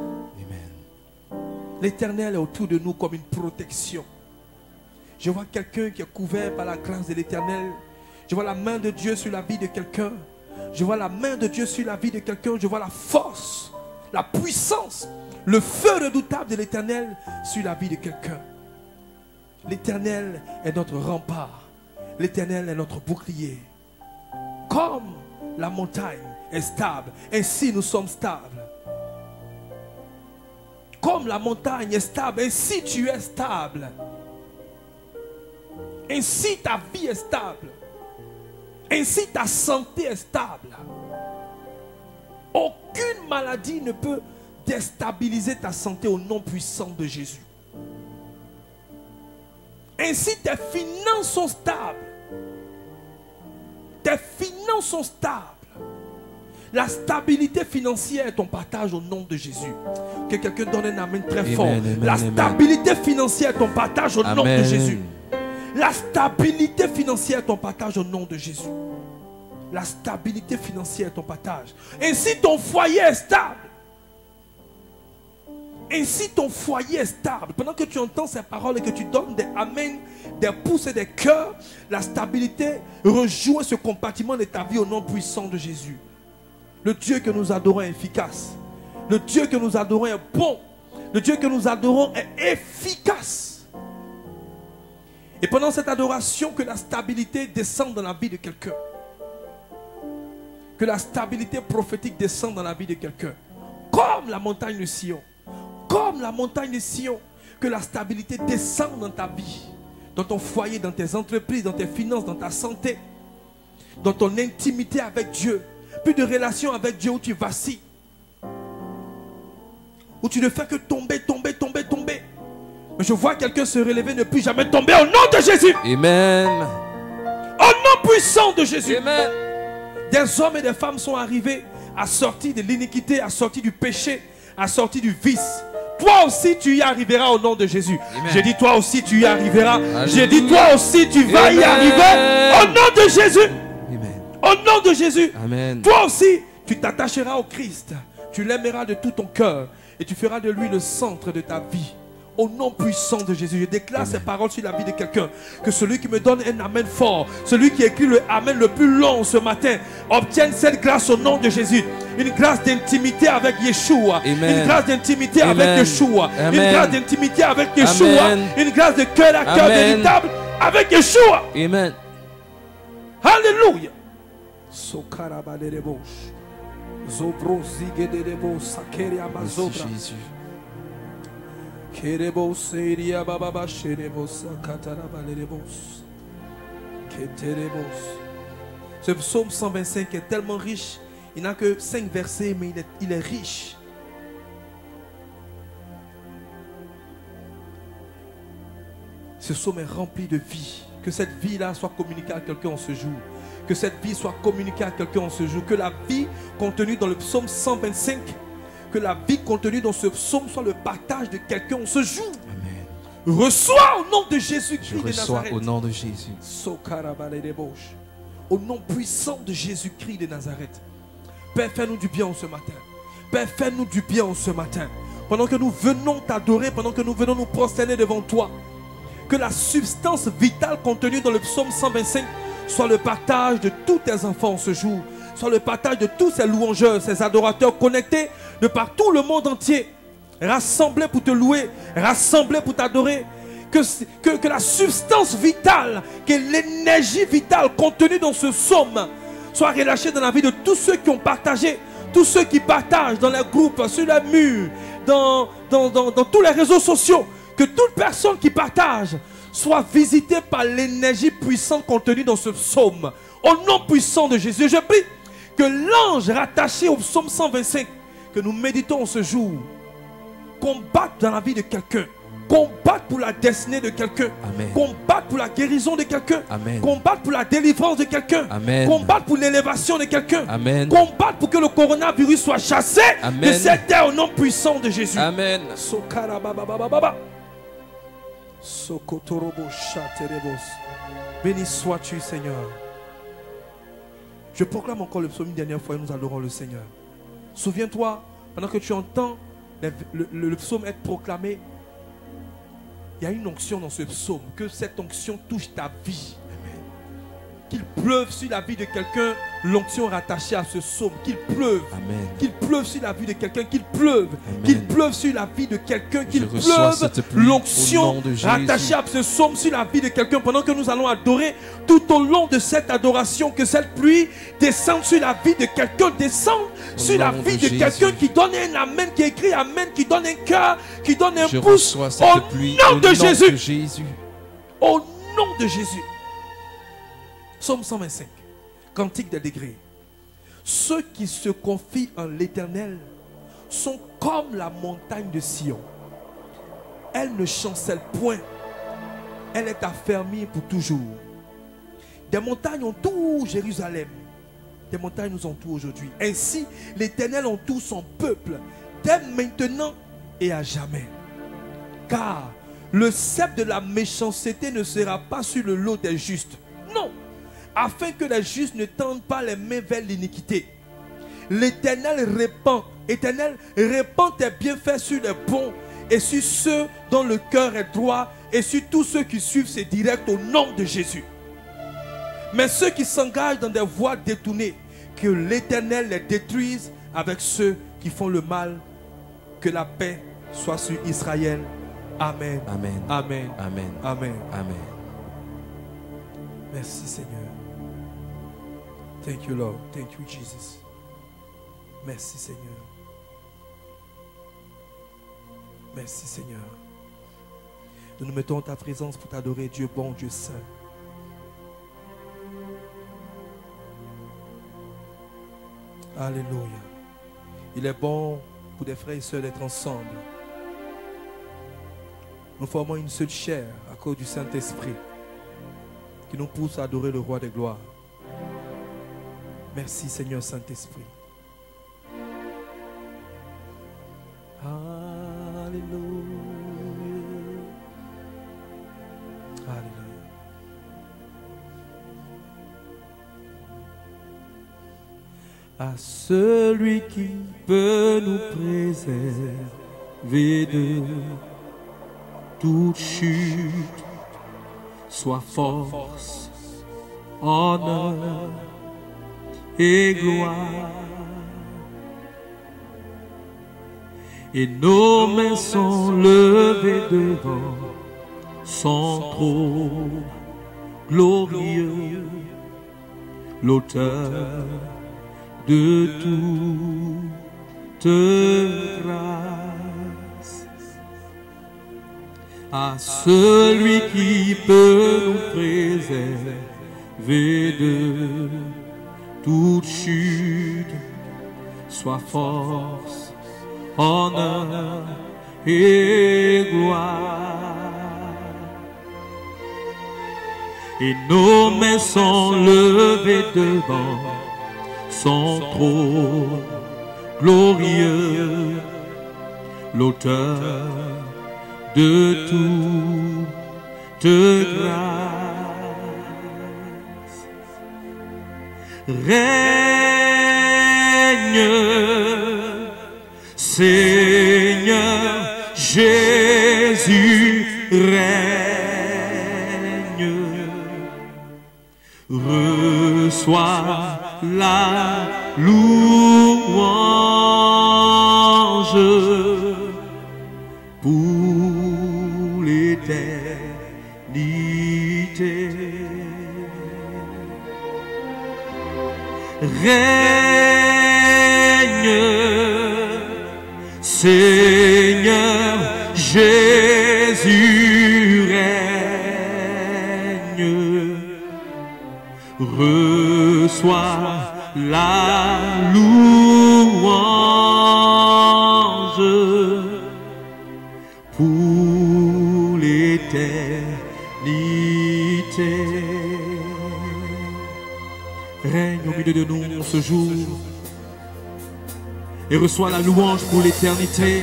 L'Éternel est autour de nous comme une protection. Je vois quelqu'un qui est couvert par la grâce de l'Éternel. Je vois la main de Dieu sur la vie de quelqu'un. Je vois la main de Dieu sur la vie de quelqu'un. Je vois la force, la puissance, le feu redoutable de l'Éternel sur la vie de quelqu'un. L'Éternel est notre rempart. L'Éternel est notre bouclier. Comme la montagne est stable, ainsi nous sommes stables. Comme la montagne est stable, ainsi tu es stable. Ainsi ta vie est stable. Ainsi ta santé est stable. Aucune maladie ne peut déstabiliser ta santé au nom puissant de Jésus. Ainsi tes finances sont stables. Tes finances sont stables. La stabilité financière est ton partage au nom de Jésus. Que quelqu'un donne un amen très fort. La stabilité financière est ton partage au nom de Jésus. La stabilité financière est ton partage au nom de Jésus. La stabilité financière est ton partage. Ainsi ton foyer est stable. Ainsi ton foyer est stable. Pendant que tu entends ces paroles et que tu donnes des amens, des pouces et des cœurs, la stabilité rejoint ce compartiment de ta vie au nom puissant de Jésus. Le Dieu que nous adorons est efficace. Le Dieu que nous adorons est bon. Le Dieu que nous adorons est efficace. Et pendant cette adoration, que la stabilité descende dans la vie de quelqu'un. Que la stabilité prophétique descende dans la vie de quelqu'un. Comme la montagne de Sion. Comme la montagne de Sion. Que la stabilité descende dans ta vie. Dans ton foyer, dans tes entreprises, dans tes finances, dans ta santé. Dans ton intimité avec Dieu. Plus de relation avec Dieu où tu vacilles. Où tu ne fais que tomber. Mais je vois quelqu'un se relever, ne plus jamais tomber au nom de Jésus. Amen. Au nom puissant de Jésus. Amen. Des hommes et des femmes sont arrivés à sortir de l'iniquité, à sortir du péché, à sortir du vice. Toi aussi tu y arriveras au nom de Jésus. J'ai dit toi aussi tu y arriveras. J'ai dit toi aussi tu vas y arriver au nom de Jésus. Amen. Au nom de Jésus. Amen. Toi aussi tu t'attacheras au Christ. Tu l'aimeras de tout ton cœur et tu feras de lui le centre de ta vie. Au nom puissant de Jésus, je déclare ces paroles sur la vie de quelqu'un. Que celui qui me donne un amen fort, celui qui écrit le amen le plus long ce matin, obtienne cette grâce au nom de Jésus. Une grâce d'intimité avec Yeshua. Amen. Une grâce d'intimité Amen. avec Yeshua. Amen. Une grâce d'intimité avec Yeshua. Amen. Une grâce de cœur à cœur Amen. véritable avec Yeshua. Amen. Alléluia. Zobro zigedebo sakeri amazobra. Jésus. Kerebo seria bababa sherebo sakatara balerebos. Keterebos. Ce psaume 125 est tellement riche. Il n'a que 5 versets, mais il est riche. Ce psaume est rempli de vie. Que cette vie-là soit communiquée à quelqu'un en ce jour. Que cette vie soit communiquée à quelqu'un en ce jour. Que la vie contenue dans le psaume 125, que la vie contenue dans ce psaume soit le partage de quelqu'un en ce jour. Amen. Reçois au nom de Jésus-Christ de Reçois Nazareth. au nom de Jésus. Au nom puissant de Jésus-Christ de Nazareth. Père, fais-nous du bien en ce matin. Père, fais-nous du bien en ce matin. Pendant que nous venons t'adorer, pendant que nous venons nous prosterner devant toi, que la substance vitale contenue dans le psaume 125 soit le partage de tous tes enfants ce jour. Soit le partage de tous ces louangeurs, ces adorateurs connectés de partout le monde entier. Rassemblés pour te louer, rassemblés pour t'adorer. Que la substance vitale, que l'énergie vitale contenue dans ce psaume soit relâchée dans la vie de tous ceux qui ont partagé, tous ceux qui partagent dans les groupes, sur les murs, dans tous les réseaux sociaux. Que toute personne qui partage soit visitée par l'énergie puissante contenue dans ce psaume. Au nom puissant de Jésus, je prie que l'ange rattaché au psaume 125 que nous méditons ce jour combatte dans la vie de quelqu'un. Combattre pour la destinée de quelqu'un. Combattre pour la guérison de quelqu'un. Combattre pour la délivrance de quelqu'un. Combattre pour l'élévation de quelqu'un. Combattre pour que le coronavirus soit chassé de cette terre au nom puissant de Jésus. Amen. Béni sois-tu, Seigneur. Je proclame encore le psaume une dernière fois et nous adorons le Seigneur. Souviens-toi, pendant que tu entends le psaume être proclamé, il y a une onction dans ce psaume. Que cette onction touche ta vie. Qu'il pleuve sur la vie de quelqu'un, l'onction rattachée à ce psaume. Qu'il pleuve. Amen. Qu'il pleuve sur la vie de quelqu'un. Qu'il pleuve. Qu'il pleuve sur la vie de quelqu'un. Qu'il pleuve l'onction rattachée à ce psaume sur la vie de quelqu'un. Pendant que nous allons adorer, tout au long de cette adoration, que cette pluie descende sur la vie de quelqu'un. Descende sur la vie de quelqu'un qui donne un amen, qui écrit amen, qui donne un cœur, qui donne un pouce. Au nom de Jésus. Au nom de Jésus. Psaume 125. Cantique des degrés. Ceux qui se confient en l'Éternel sont comme la montagne de Sion. Elle ne chancelle point. Elle est affermie pour toujours. Des montagnes entourent Jérusalem. Des montagnes nous entourent aujourd'hui. Ainsi, l'Éternel entoure son peuple dès maintenant et à jamais. Car le sceptre de la méchanceté ne sera pas sur le lot des justes. Non, afin que les justes ne tendent pas les mains vers l'iniquité. L'Éternel répand tes bienfaits sur les bons et sur ceux dont le cœur est droit et sur tous ceux qui suivent ses directs au nom de Jésus. Mais ceux qui s'engagent dans des voies détournées, que l'Éternel les détruise avec ceux qui font le mal. Que la paix soit sur Israël. Amen. Amen. Amen. Amen. Amen. Amen. Merci Seigneur. Thank you Lord. Thank you Jesus. Merci Seigneur. Merci Seigneur. Nous nous mettons en ta présence pour t'adorer, Dieu bon, Dieu saint. Alléluia. Il est bon pour des frères et sœurs d'être ensemble. Nous formons une seule chair à cause du Saint-Esprit qui nous pousse à adorer le Roi des gloires. Merci Seigneur Saint-Esprit. Alléluia. Alléluia. À celui qui peut nous préserver de toute chute, soit force, honneur et gloire. Et nos mains sont levées devant son trône glorieux, l'auteur de toute grâce. À celui qui peut nous préserver de toute chute, soit force, honneur et gloire. Et nos mains sont levées devant son trône glorieux, l'auteur de toute grâce. Règne, Seigneur Jésus, règne. Reçois la louange pour l'éternité. Règne, Seigneur Jésus, règne. Reçois la louange pour l'éternité. Règne au milieu de nous ce jour et reçois la louange pour l'éternité.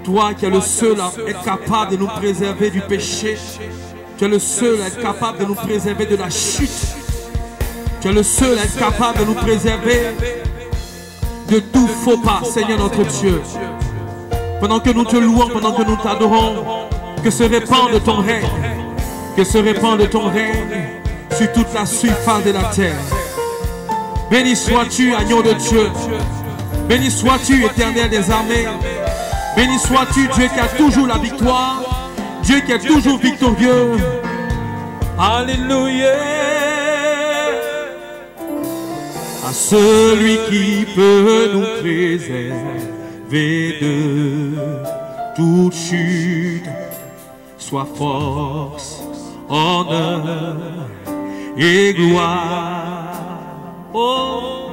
Toi qui es le seul à être capable de nous préserver du péché, tu es le seul à être capable de nous préserver de la chute. Tu es le seul à être capable de nous préserver de tout faux pas, Seigneur notre Dieu. Pendant que nous te louons, pendant que nous t'adorons, que se répande ton règne, que se répande ton règne sur toute la surface de la terre. Béni sois-tu, agneau de Dieu. Béni sois-tu, éternel des armées. Béni sois-tu, Dieu qui a toujours la victoire, Dieu qui est toujours victorieux. Alléluia. À celui qui peut nous préserver de toute chute, soit force, honneur et gloire. Oh,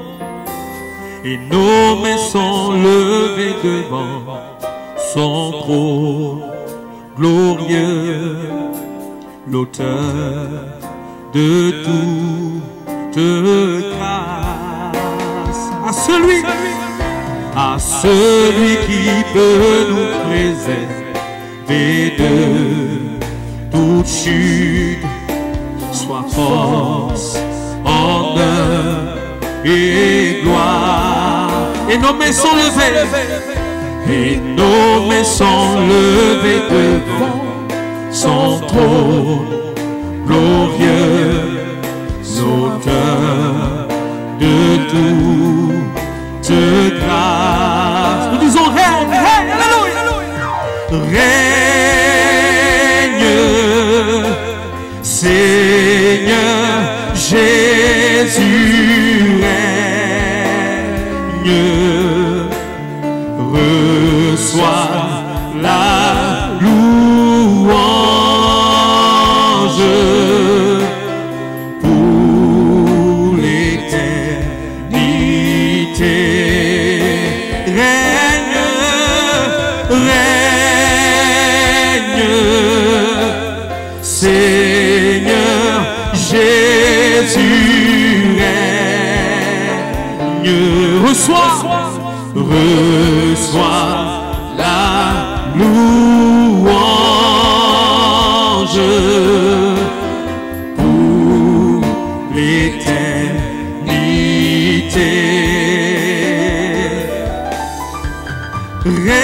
et nos mains sont levées devant son trône glorieux, l'auteur de toute grâce. À celui qui peut nous préserver de toute chute, soit force, honneur et gloire. Et nos mains sont levées, et nos mains sont levées devant son trône glorieux, l'auteur de toute grâce. Nous disons règne, règne, alléluia, règne, Seigneur Jésus, règne, reçois la louange pour l'éternité. Règne, règne, Seigneur Jésus, règne, reçois la louange pour l'éternité. Règne,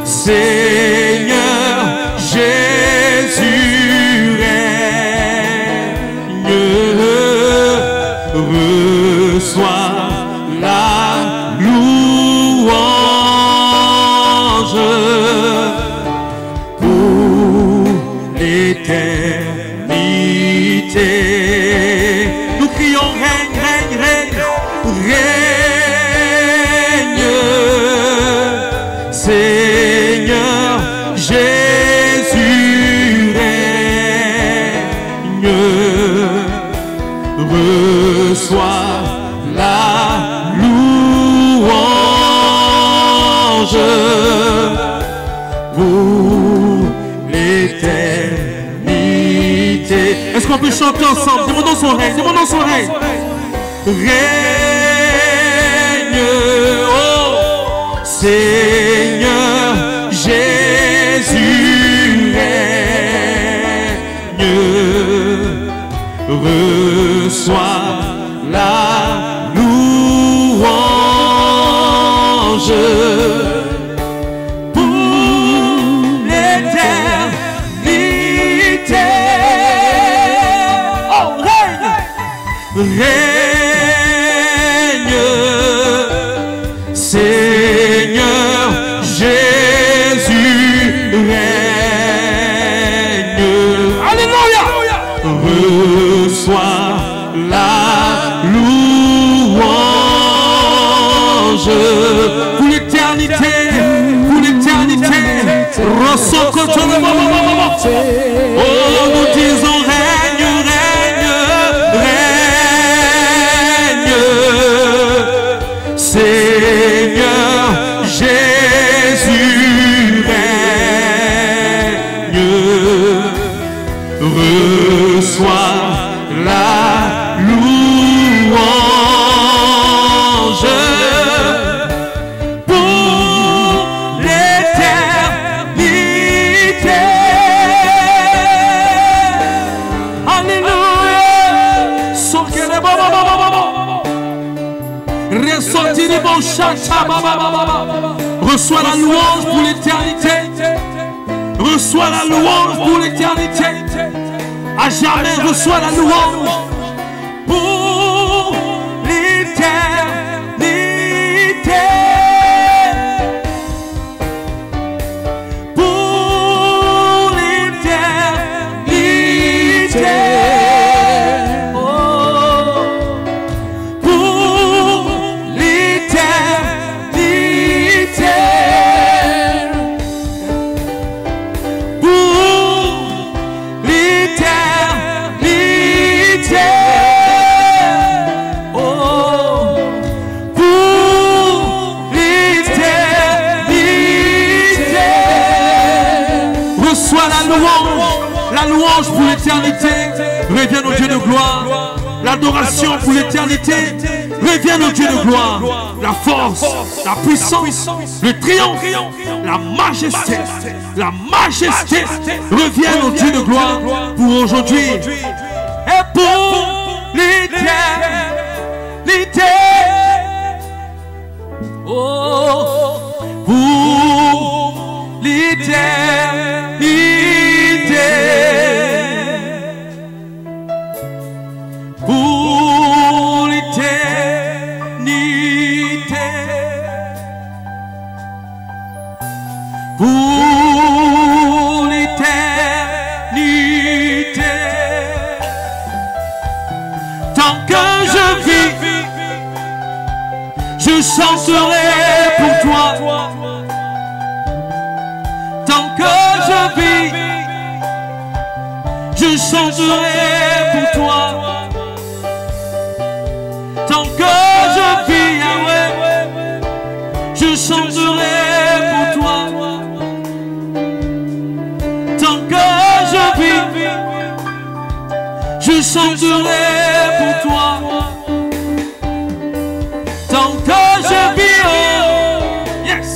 Seigneur Jésus, règne, reçois la louange pour l'éternité. Nous crions règne, règne, règne, règne, Seigneur Jésus, règne, reçois la louange pour l'éternité. Est-ce qu'on peut chanter ensemble? Demandons son règne, demandons son règne. Règne, oh Seigneur Jésus, règne, reçois la louange pour l'éternité. Oh, règne, règne, Seigneur Jésus, règne. Alléluia. Reçois la louange pour l'éternité, pour l'éternité. Ressens contre le moment. Oh, nous disons règne, règne, règne, Seigneur Jésus, règne, reçois la louange pour l'éternité. Alléluia. Ressorti du bon chata. Reçois la louange pour l'éternité. Reçois la louange pour l'éternité. À jamais, reçois la louange pour l'éternité. Pour l'éternité. Oh, pour l'éternité. Pour l'éternité. l'éternité. Reviens au Dieu de gloire. L'adoration pour l'éternité. Reviens au Dieu de gloire. La force, la puissance, le triomphe, la majesté. La majesté. Reviens au Dieu de gloire pour aujourd'hui et pour l'éternité. Oh, pour l'éternité. Pour l'éternité. Pour l'éternité. Tant que je vis, je chanterai pour toi. Tant que je vis, je chanterai pour toi. Tant que je vis, Yahweh, je chanterai pour toi. Tant que je vis, je chanterai pour toi. Tant que je vis, oh, yes,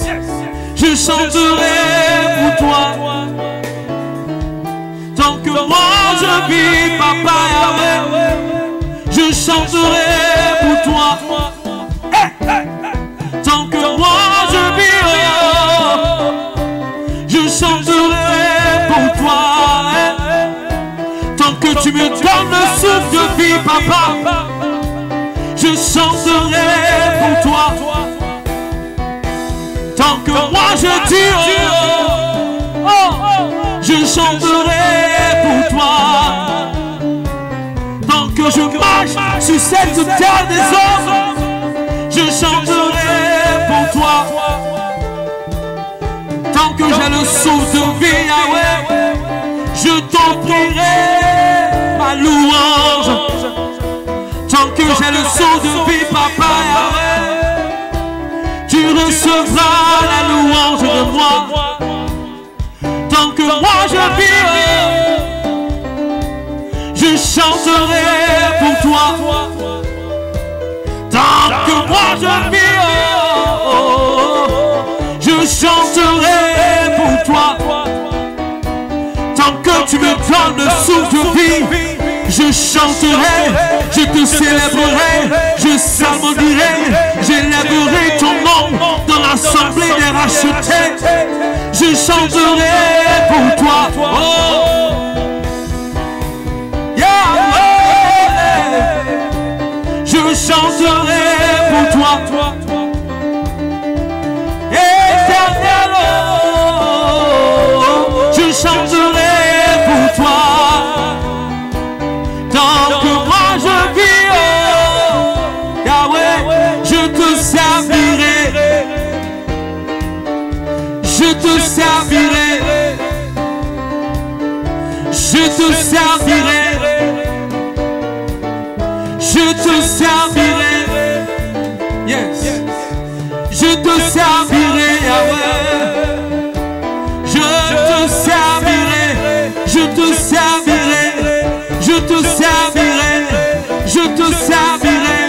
je chanterai pour toi. Tant que moi je vis, Papa Yahweh, je chanterai pour toi. Tant que moi je vis, oh, je chanterai pour toi. Tant que tu me donnes le souffle de vie, Papa, je chanterai pour toi. Tant que moi je dis, oh, je chanterai pour toi. Tant que je marche sur cette terre des hommes, je chanterai pour toi. Tant que j'ai le souffle de vie, Yahweh, je t'offrirai ma louange. Tant que j'ai le souffle de vie, Papa Yahweh, tu recevras la louange de moi. Tant que moi je vis, je chanterai pour toi. Tant que moi je vis, je chanterai pour toi. Tant que tu me donnes le souffle de vie, je chanterai, je te célébrerai, je psalmodierai, j'élèverai ton nom dans l'assemblée des rachetés. Je chanterai pour toi. Oh. Je chanterai pour toi. Éternel, je chanterai pour toi. Tant que moi je vis, Yahweh, je te servirai. Je te servirai. Je te servirai. Je te servirai. Yes. Je te servirai, Yahweh. Je te servirai. Je te servirai. Je te servirai. Je te servirai.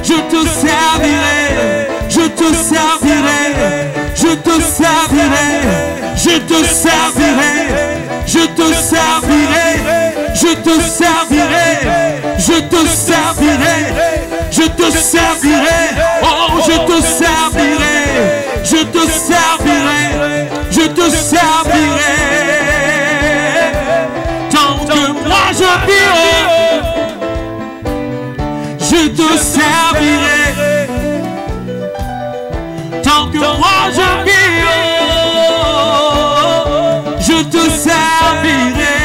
Je te servirai. Je te servirai. Je te servirai. Je te servirai. Je te servirai. Je te servirai. Je te servirai. Je te servirai. Oh, je te servirai. Je te servirai. Je te servirai. Tant que moi je vis, je te servirai. Tant que moi je vis, je te servirai.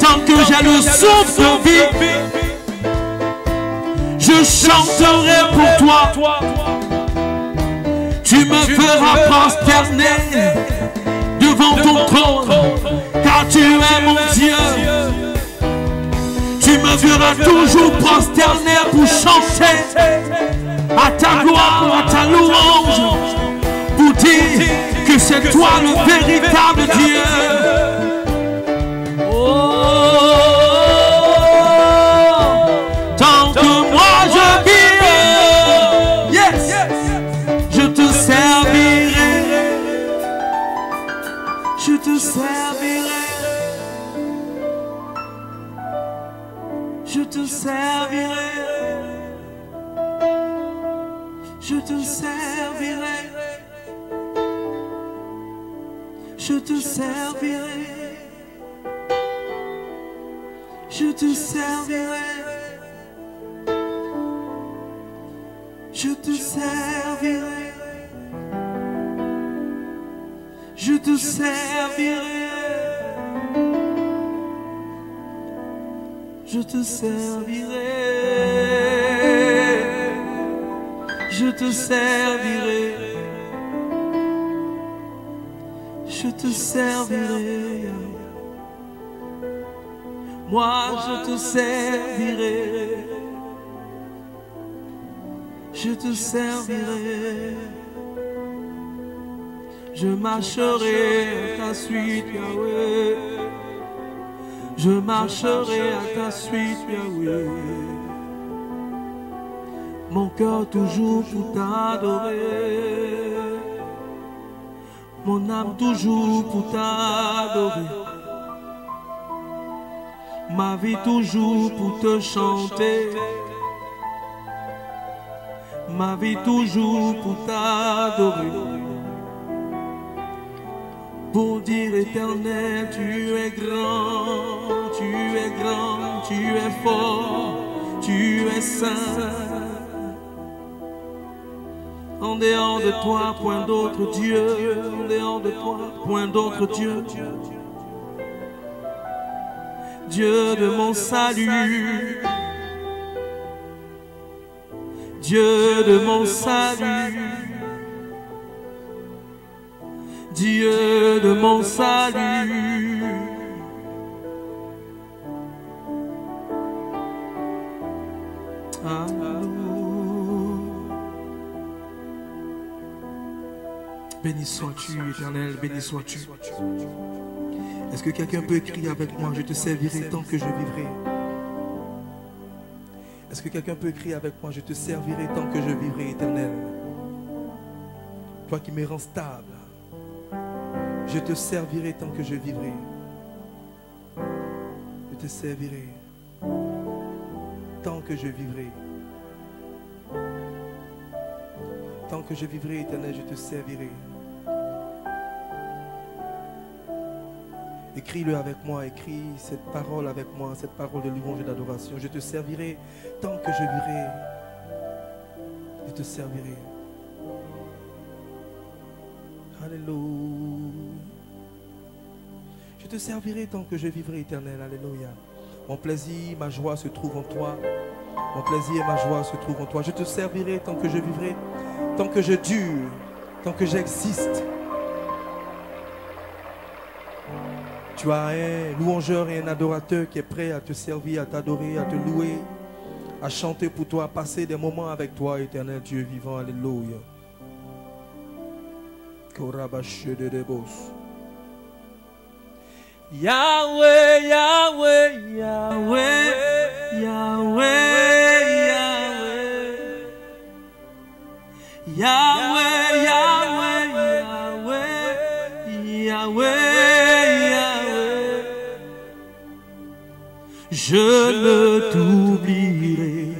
Tant que j'ai le souffle de vie, je chanterai pour toi. Tu me feras prosterner devant ton trône, car tu es mon Dieu. Tu me feras toujours prosterner pour chanter à ta gloire, à ta louange, pour dire que c'est toi le véritable Dieu. Oh, je te servirai, je te servirai, je te servirai, je te servirai, je te servirai, je te servirai. Je te servirai, je te servirai, je te servirai. Moi je te servirai, je te servirai. Je marcherai à ta suite, Yahweh. Je marcherai à ta suite, Yahweh. Mon cœur toujours pour t'adorer. Mon âme toujours pour t'adorer. Ma vie toujours pour te chanter. Ma vie toujours pour t'adorer. Pour dire éternel, tu es grand, tu es grand, tu es fort, tu es saint. En dehors de toi, point d'autre Dieu, en dehors de toi, point d'autre Dieu. Dieu de mon salut, Dieu de mon salut. Dieu de mon salut. Béni sois-tu, Éternel, béni sois-tu. Est-ce que quelqu'un peut crier avec moi, je te servirai tant que je vivrai? Est-ce que quelqu'un peut crier avec moi, je te servirai tant que je vivrai, Éternel? Toi qui me rends stable. Je te servirai tant que je vivrai. Je te servirai tant que je vivrai. Tant que je vivrai, Éternel, je te servirai. Écris-le avec moi, écris cette parole avec moi, cette parole de louange et d'adoration. Je te servirai tant que je vivrai. Je te servirai. Alléluia. Je te servirai tant que je vivrai, Éternel. Alléluia. Mon plaisir, ma joie se trouve en toi. Mon plaisir et ma joie se trouvent en toi. Je te servirai tant que je vivrai, tant que je dure, tant que j'existe. Tu as un louangeur et un adorateur qui est prêt à te servir, à t'adorer, à te louer, à chanter pour toi, à passer des moments avec toi, Éternel Dieu vivant. Alléluia. Yahweh, Yahweh, Yahweh, Yahweh, Yahweh, Yahweh, Yahweh, Yahweh, Yahweh. Je ne t'oublierai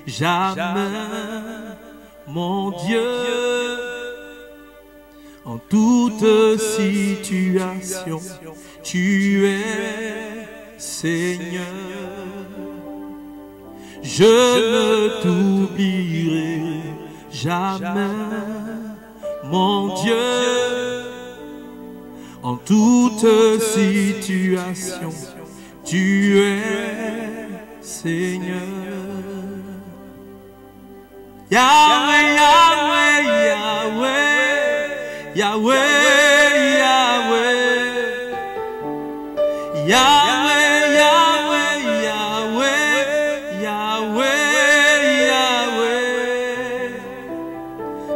jamais, mon Dieu. En toute situation, tu es Seigneur. Je ne t'oublierai jamais, mon Dieu. En toute situation, tu es Seigneur. Yahweh, Yahweh, Yahweh. Yahweh, Yahweh, Yahweh, Yahweh, Yahweh, Yahweh, Yahweh.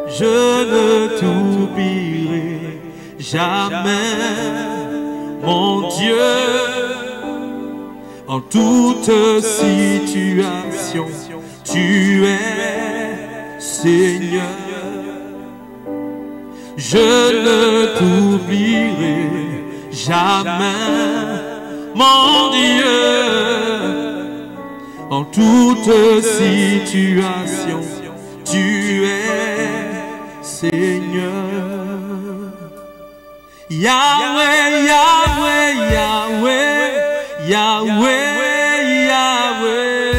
Je ne t'oublierai jamais, mon Dieu. En toute situation, tu es Seigneur. Je ne t'oublierai jamais, mon Dieu. toute situation, tu es Seigneur. Yahweh, Yahweh, Yahweh, Yahweh, Yahweh.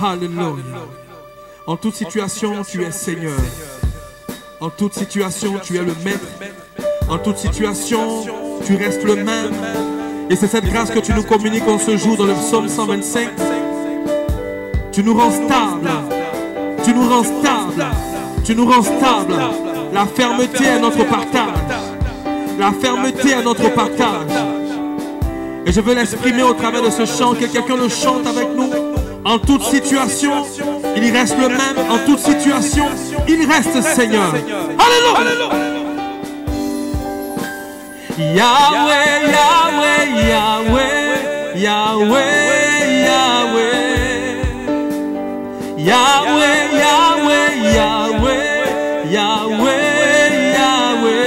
Alléluia. En toute situation, tu es Seigneur. En toute situation, tu es le Maître. En toute situation, tu restes le même. Et c'est cette grâce que tu nous communiques en ce jour dans le psaume 125. Tu nous rends stable. Tu nous rends stable. Tu nous rends stable. La fermeté est notre partage. La fermeté est notre partage. Et je veux l'exprimer au travers de ce chant. Que quelqu'un le chante avec nous. En toute situation, il reste le même. En toute situation, il reste Seigneur. Alléluia. Yahweh, Yahweh, Yahweh, Yahweh, Yahweh. Yahweh, Yahweh, Yahweh, Yahweh, Yahweh.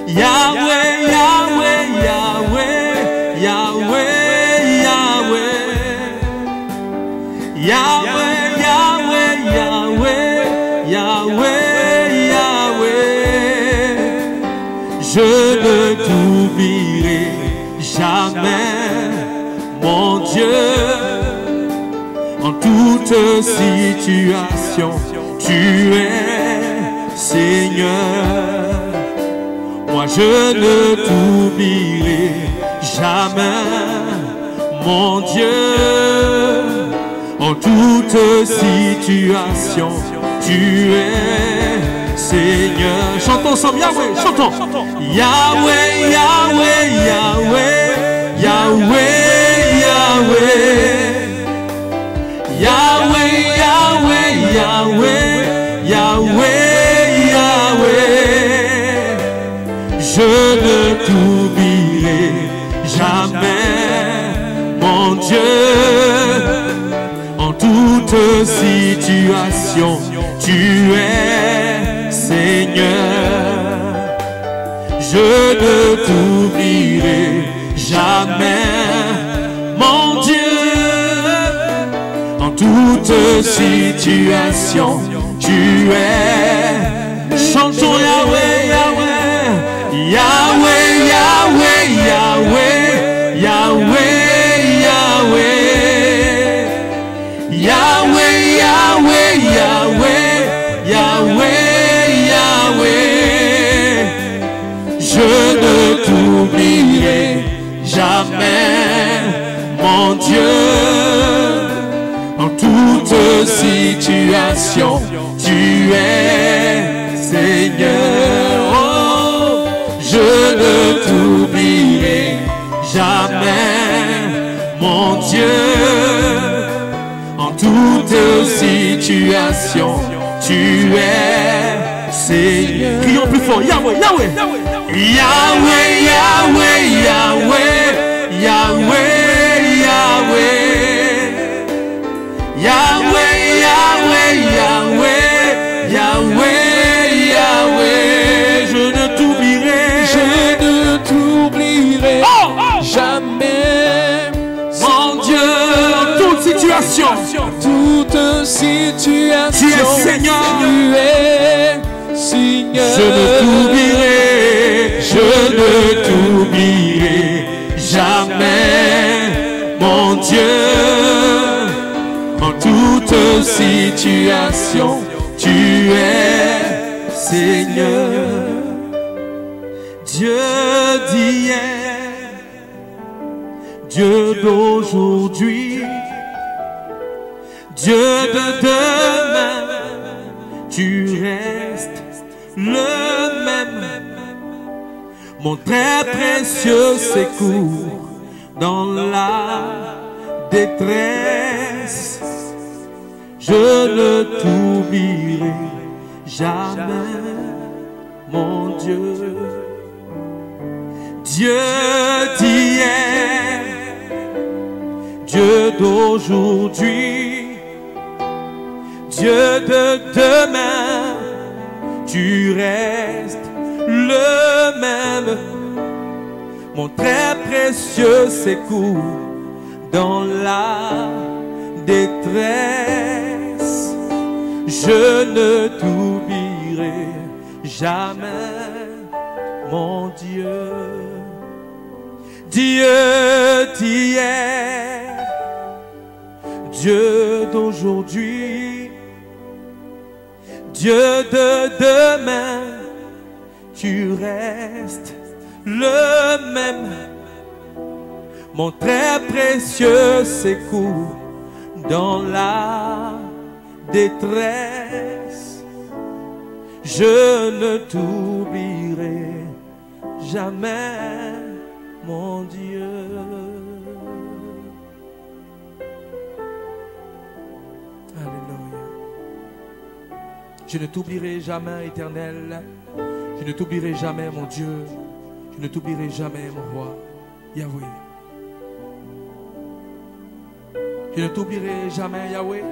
Yahweh, Yahweh, Yahweh, Yahweh, Yahweh. Yahweh, Yahweh, Yahweh, Yahweh, Yahweh. Je ne t'oublierai jamais, mon Dieu. En toute situation, tu es Seigneur. Moi je ne t'oublierai jamais, mon Dieu. En toute situation, tu es Seigneur. Chantons ensemble, Yahweh, chantons. Yahweh, Yahweh, Yahweh, Yahweh, Yahweh. Yahweh, Yahweh, Yahweh, Yahweh, Yahweh. Je ne t'oublierai jamais, mon Dieu. En toute situation, tu es Seigneur. Je ne t'oublierai jamais, mon Dieu. En toute situation, tu es. Chantons Yahweh, Yahweh, Yahweh, Yahweh, Yahweh, Yahweh, Yahweh. Yahweh, Yahweh, Yahweh, Yahweh, Yahweh. Je ne t'oublierai jamais, mon Dieu. En toute situation, tu es Seigneur. Oh, je ne t'oublierai jamais, mon Dieu. En toute situation, tu es Seigneur. Crions plus fort, Yahweh, Yahweh. Yahweh, Yahweh, Yahweh, Yahweh, Yahweh. Yahweh, Yahweh, Yahweh, Yahweh, Yahweh. Je ne t'oublierai jamais, mon Dieu. En toute situation, Toute situation, tu es Seigneur. Tu es Seigneur. Je ne t'oublierai jamais, mon Dieu. En toute situation, tu es Seigneur. Dieu d'hier, Dieu d'aujourd'hui, Dieu de demain, tu restes le même. Mon très précieux secours dans la détresse. Je ne t'oublierai jamais, mon Dieu. Dieu d'hier, Dieu d'aujourd'hui, Dieu de demain, tu restes le même. Mon très précieux secours dans la détresse. Je ne t'oublierai jamais, mon Dieu. Dieu d'hier, Dieu d'aujourd'hui, Dieu de demain, tu restes le même. Mon très précieux secours dans la détresse. Je ne t'oublierai jamais, mon Dieu. Alléluia. Je ne t'oublierai jamais, Éternel. Je ne t'oublierai jamais, mon Dieu. Je ne t'oublierai jamais, mon roi, Yahweh. Je ne t'oublierai jamais, Yahweh.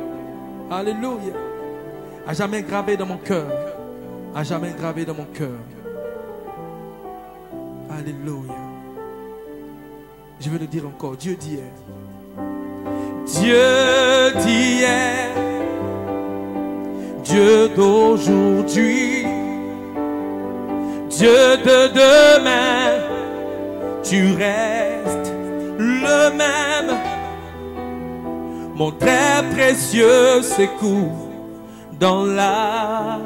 Alléluia. À jamais gravé dans mon cœur. À jamais gravé dans mon cœur. Alléluia. Je veux le dire encore. Dieu d'hier. Dieu d'hier. Dieu d'aujourd'hui. Dieu de demain. Tu restes le même. Mon très précieux secours dans la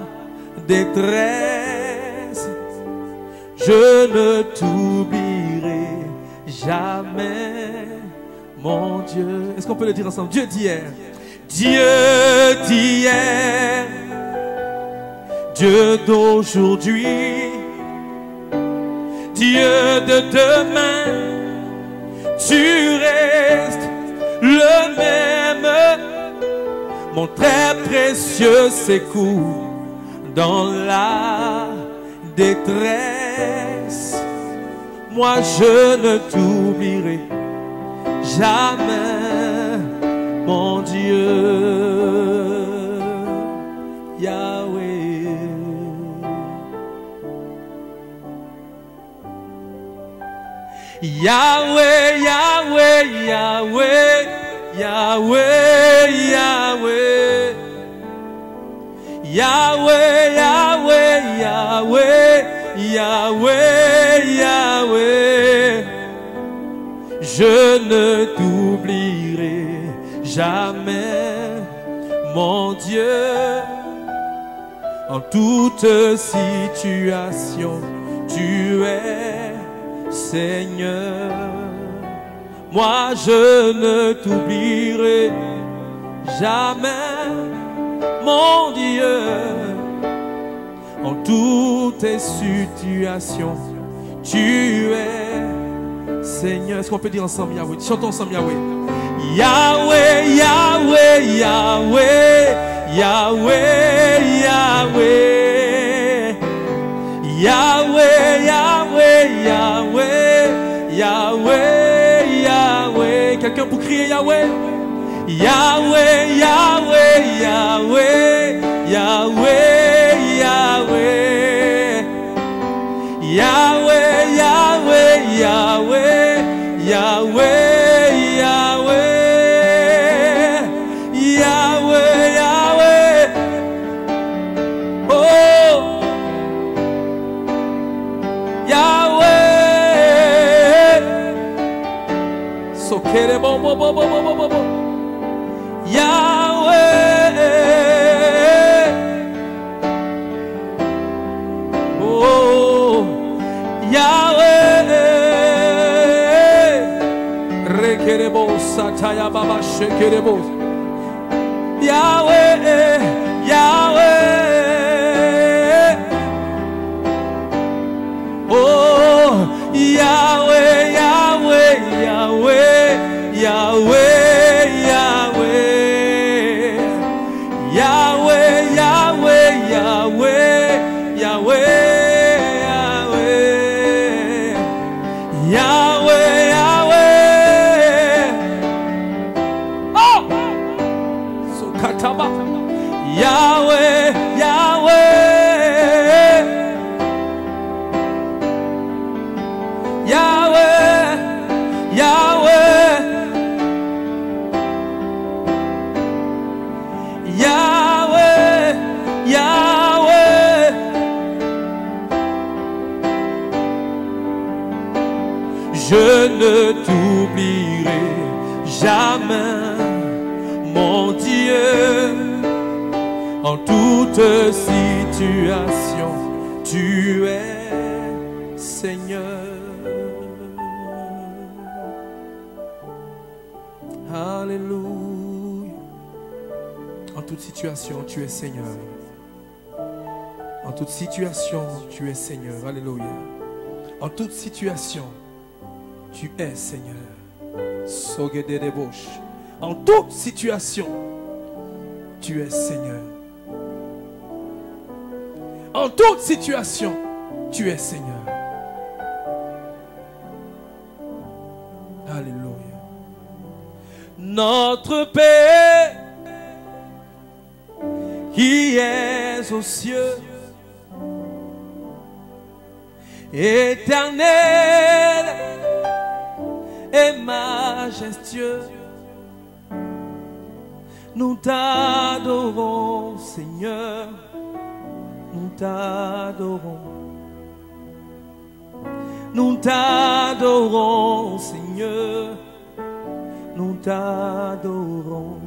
détresse. Je ne t'oublierai jamais, mon Dieu. Est-ce qu'on peut le dire ensemble? Dieu d'hier. Dieu d'hier. Dieu d'aujourd'hui. Dieu de demain. Tu restes le même. Mon très précieux secours dans la détresse. Moi je ne t'oublierai jamais, mon Dieu, Yahweh. Yahweh, Yahweh, Yahweh, Yahweh, Yahweh. Yahweh, Yahweh, Yahweh, Yahweh, Yahweh. Je ne t'oublierai jamais, mon Dieu. En toute situation, tu es Seigneur. Moi je ne t'oublierai jamais, mon Dieu. En toutes tes situations, tu es Seigneur. Est-ce qu'on peut dire ensemble Yahweh? Chantons ensemble Yahweh. Yahweh, Yahweh, Yahweh, Yahweh, Yahweh. Yahweh, Yahweh, Yahweh, Yahweh, Yahweh. Quelqu'un pour crier Yahweh? Yahweh, Yahweh, Yahweh, Yahweh, Yahweh. Yahweh, Yahweh, Yahweh, Yahweh, Yahweh. Yahweh, Yahweh. Oh, Yahweh. So kere bo bo bo bo bo bo bo. Yahweh. Oh, Yahweh. Rekerebo sataya baba shekerebo. Yahweh, Yahweh. Oh, Yahweh, Yahweh, Yahweh, Yahweh. Yahweh, n'oublierai jamais mon Dieu. En toute situation, tu es Seigneur. Alléluia. En toute situation, tu es Seigneur. En toute situation, tu es Seigneur. Alléluia. En toute situation, tu es Seigneur. En toute situation, tu es Seigneur. En toute situation, tu es Seigneur. Alléluia. Notre Père qui es aux cieux, éternel et majestueux, nous t'adorons, Seigneur, nous t'adorons. Nous t'adorons, Seigneur, nous t'adorons.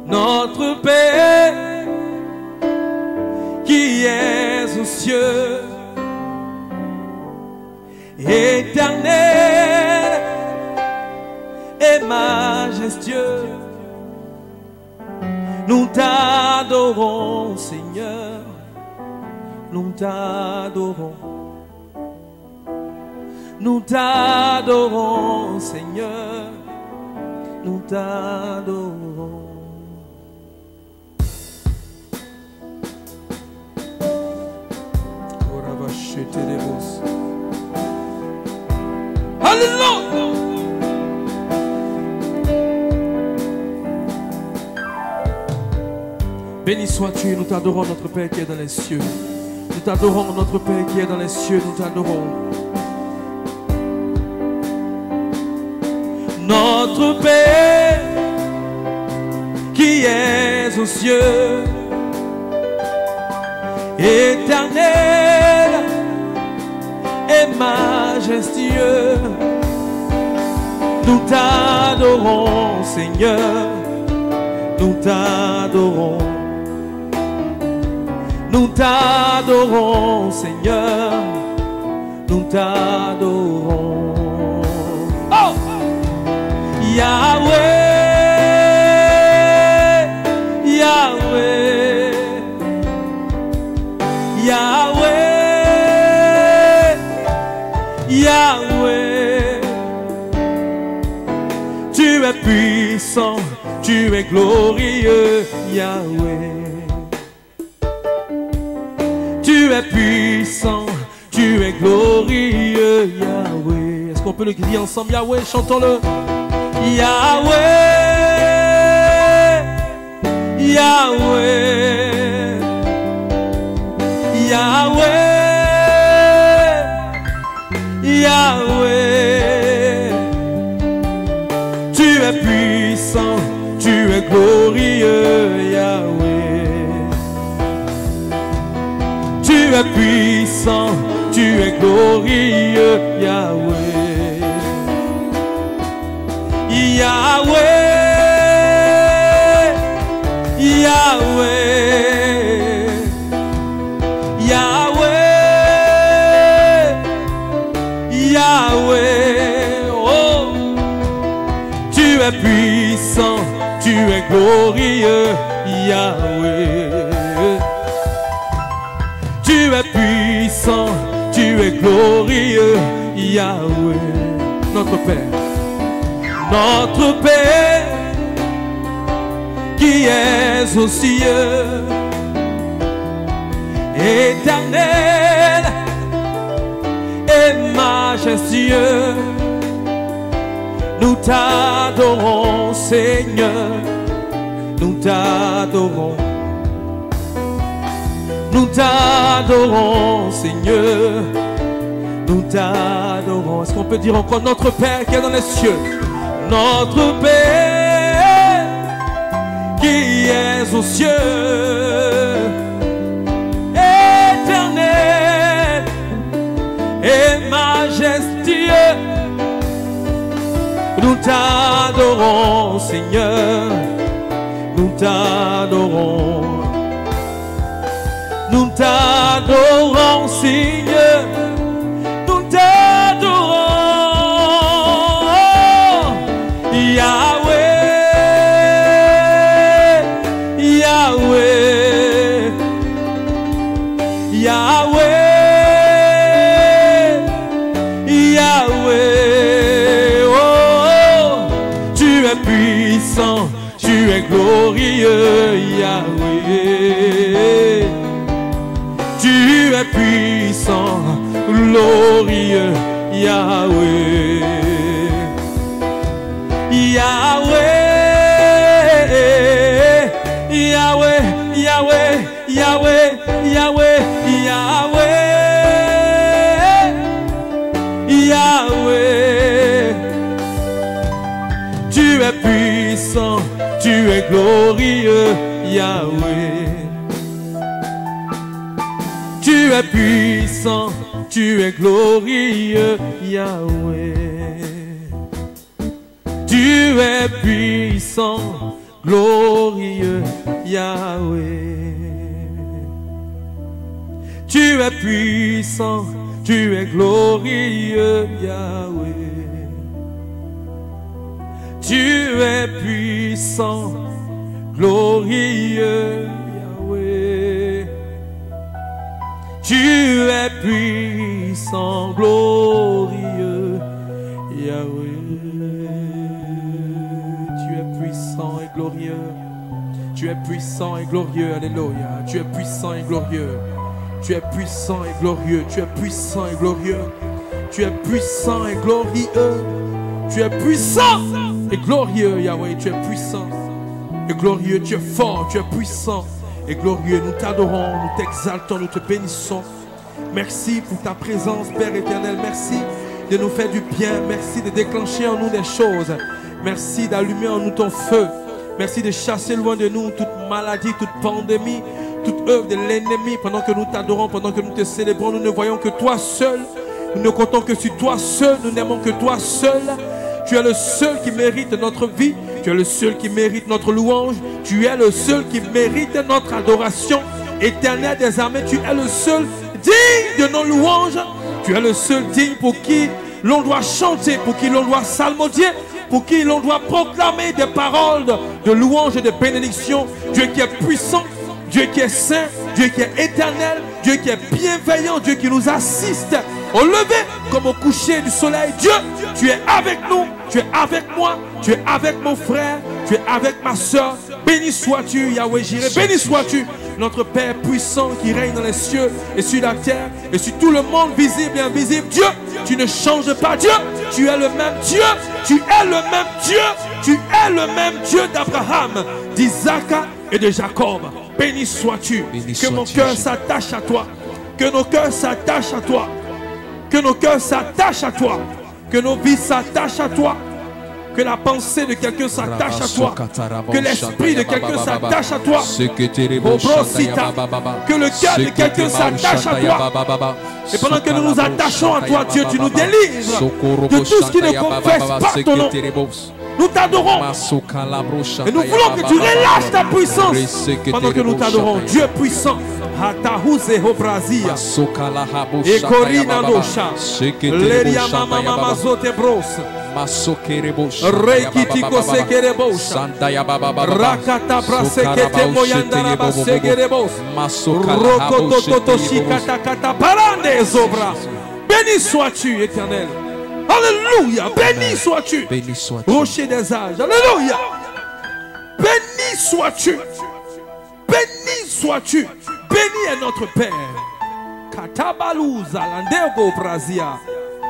Notre Père qui es aux cieux, éternel et majestueux, nous t'adorons, Seigneur, nous t'adorons. Nous t'adorons, Seigneur, nous t'adorons. Alléluia. Béni sois-tu, nous t'adorons notre Père qui est dans les cieux. Nous t'adorons notre Père qui est dans les cieux, nous t'adorons. Notre Père qui es aux cieux, éternel et majestueux, nous t'adorons, Seigneur, nous t'adorons. Nous t'adorons, Seigneur, nous t'adorons. Oh! Yahweh, Yahweh, Yahweh, Yahweh. Tu es puissant, tu es glorieux, Yahweh. Tu es puissant, tu es glorieux, Yahweh. Est-ce qu'on peut le crier ensemble, Yahweh? Chantons-le. Yahweh, Yahweh, Yahweh, Yahweh. Tu es puissant, tu es glorieux, Yahweh. Tu es puissant, tu es glorieux, Yahweh. Yahweh, Yahweh, Yahweh, Yahweh. Oh, tu es puissant, tu es glorieux, Yahweh. Tu es puissant, tu es glorieux, Yahweh. Notre Père. Notre Père qui es aux cieux, éternel et majestueux, nous t'adorons, Seigneur, nous t'adorons. Nous t'adorons, Seigneur, nous t'adorons. Est-ce qu'on peut dire encore notre Père qui est dans les cieux? Notre Père qui es aux cieux, éternel et majestueux, Nous t'adorons, Seigneur. Nous t'adorons. Nous t'adorons, Seigneur. Nous t'adorons. Yahweh, Yahweh, Yahweh, Yahweh. Oh, tu es puissant, tu es glorieux, Yahweh. Tu es puissant, glorieux, Yahweh. Yahweh, Yahweh, Yahweh, Yahweh, Yahweh, Yahweh, Yahweh. Tu es puissant, tu es glorieux, Yahweh. Tu es puissant, tu es glorieux, Yahweh. Tu es puissant, glorieux, Yahweh. Tu es puissant, tu es glorieux, Yahweh. Tu es puissant, glorieux, Yahweh. Tu es puissant, glorieux, Yahweh. Puissant et glorieux. Tu es puissant et glorieux. Alléluia. Tu es puissant et glorieux. Tu es puissant et glorieux. Tu es puissant et glorieux. Tu es puissant et glorieux. Tu es puissant et glorieux, Yahweh. Tu es puissant et glorieux. Tu es fort. Tu es puissant et glorieux. Nous t'adorons, nous t'exaltons, nous te bénissons. Merci pour ta présence, Père éternel. Merci de nous faire du bien. Merci de déclencher en nous des choses. Merci d'allumer en nous ton feu. Merci de chasser loin de nous toute maladie, toute pandémie, toute œuvre de l'ennemi. Pendant que nous t'adorons, pendant que nous te célébrons, nous ne voyons que toi seul. Nous ne comptons que sur toi seul. Nous n'aimons que toi seul. Tu es le seul qui mérite notre vie. Tu es le seul qui mérite notre louange. Tu es le seul qui mérite notre adoration. Éternel des armées, tu es le seul digne de nos louanges. Tu es le seul digne pour qui l'on doit chanter, pour qui l'on doit psalmodier, pour qui l'on doit proclamer des paroles de louange et de bénédiction. Dieu qui est puissant, Dieu qui est saint, Dieu qui est éternel, Dieu qui est bienveillant, Dieu qui nous assiste au lever comme au coucher du soleil. Dieu, tu es avec nous, tu es avec moi, tu es avec mon frère, tu es avec ma soeur. Béni sois-tu, Yahweh Jireh, béni sois-tu, notre Père puissant qui règne dans les cieux et sur la terre et sur tout le monde visible et invisible. Dieu, tu ne changes pas. Dieu, tu es le même Dieu, tu es le même Dieu, tu es le même Dieu d'Abraham, d'Isaac et de Jacob. Béni sois-tu, que mon cœur s'attache à toi, que nos cœurs s'attachent à toi, que nos cœurs s'attachent à toi, que nos vies s'attachent à toi. Que la pensée de quelqu'un s'attache à toi. Que l'esprit de quelqu'un s'attache à toi. Que le cœur de quelqu'un s'attache à toi. Et pendant que nous nous attachons à toi, Dieu, tu nous délivres de tout ce qui ne confesse pas ton nom. Nous t'adorons. Et nous voulons que tu relâches ta puissance pendant que nous t'adorons. Dieu puissant. Hatahuze Hobrazia. Et Corina Dosha. Leria Mama Mazote Bros. Reikitiko sekerebosha. Rakata brasekete moyandara basekerebos. Rokototo shikata kata parande zobra. Béni sois-tu, éternel. Alléluia. Béni sois-tu. Rocher des âges. Alléluia. Béni sois-tu. Béni sois-tu. Béni est notre Père. Katabaluza landego brazia.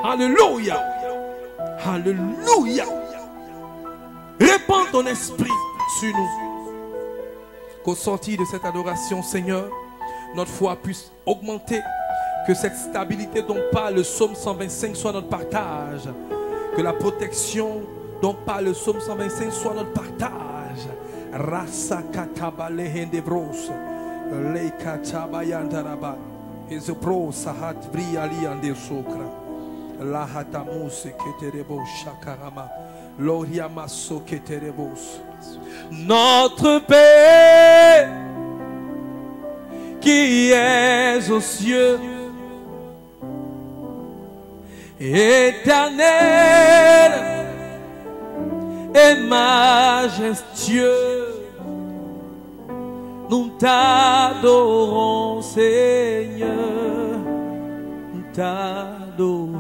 Alléluia. Alléluia. Répands ton esprit sur nous. Qu'au sortir de cette adoration, Seigneur, notre foi puisse augmenter. Que cette stabilité dont parle le psaume 125 soit notre partage. Que la protection dont parle le psaume 125 soit notre partage. Rasa katabale hendebros. Leikatabayandaraba. Ezebro sahat vriali ande sokra. La hatamus keterebo shakarama. Loriamaso keterebos. Notre Père qui es aux cieux, éternel et majestueux, nous t'adorons, Seigneur, nous t'adorons.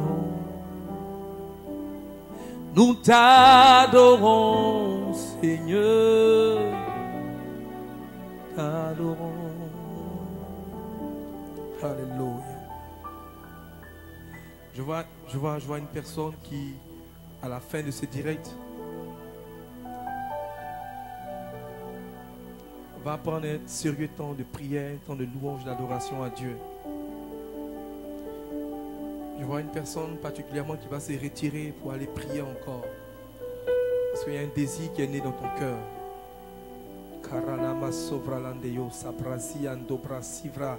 Nous t'adorons, Seigneur, t'adorons. Alléluia. Je vois une personne qui, à la fin de ce direct, va prendre un sérieux temps de prière, un temps de louange, d'adoration à Dieu. Je vois une personne particulièrement qui va se retirer pour aller prier encore. Parce qu'il y a un désir qui est né dans ton cœur. Karanama sovralandeyo sabrasi andobra sivra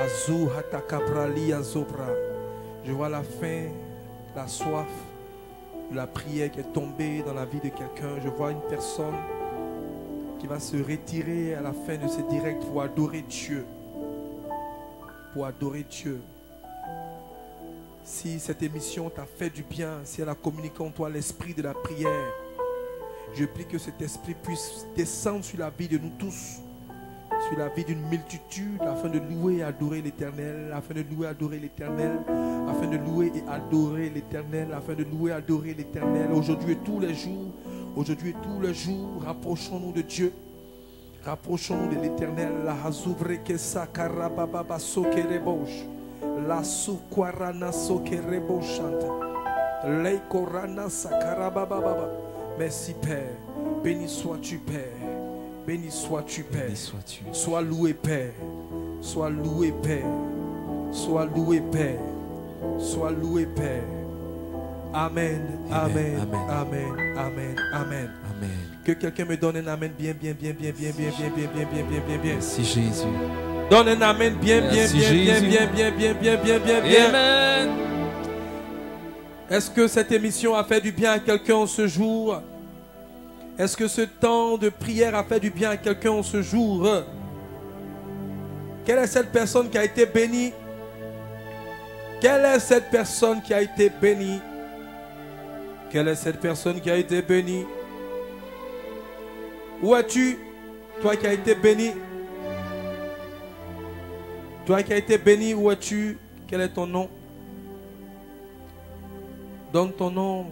azu hatakabrali azobra. Je vois la faim, la soif de la prière qui est tombée dans la vie de quelqu'un. Je vois une personne qui va se retirer à la fin de ce direct pour adorer Dieu. Pour adorer Dieu. Si cette émission t'a fait du bien, si elle a communiqué en toi l'esprit de la prière, je prie que cet esprit puisse descendre sur la vie de nous tous, sur la vie d'une multitude, afin de louer et adorer l'Éternel, afin de louer et adorer l'Éternel, afin de louer et adorer l'Éternel, afin de louer et adorer l'Éternel, aujourd'hui et tous les jours, rapprochons-nous de Dieu, rapprochons-nous de l'Éternel, la hazouvre que sakarababa sokerebosh. La sukwarana sokerebo chante. Leikorana sakarababa. Merci Père. Béni sois-tu Père. Béni sois-tu Père. Sois loué Père. Sois loué Père. Sois loué Père. Sois loué Père. Amen. Amen. Amen. Amen. Amen. Amen. Que quelqu'un me donne un amen bien. Merci Jésus. Donne un amen bien. Amen. Est-ce que cette émission a fait du bien à quelqu'un en ce jour? Est-ce que ce temps de prière a fait du bien à quelqu'un en ce jour? Quelle est cette personne qui a été bénie? Quelle est cette personne qui a été bénie? Quelle est cette personne qui a été bénie? Où es-tu, toi qui as été béni? Toi qui as été béni, où es-tu? Quel est ton nom? Donne ton nom.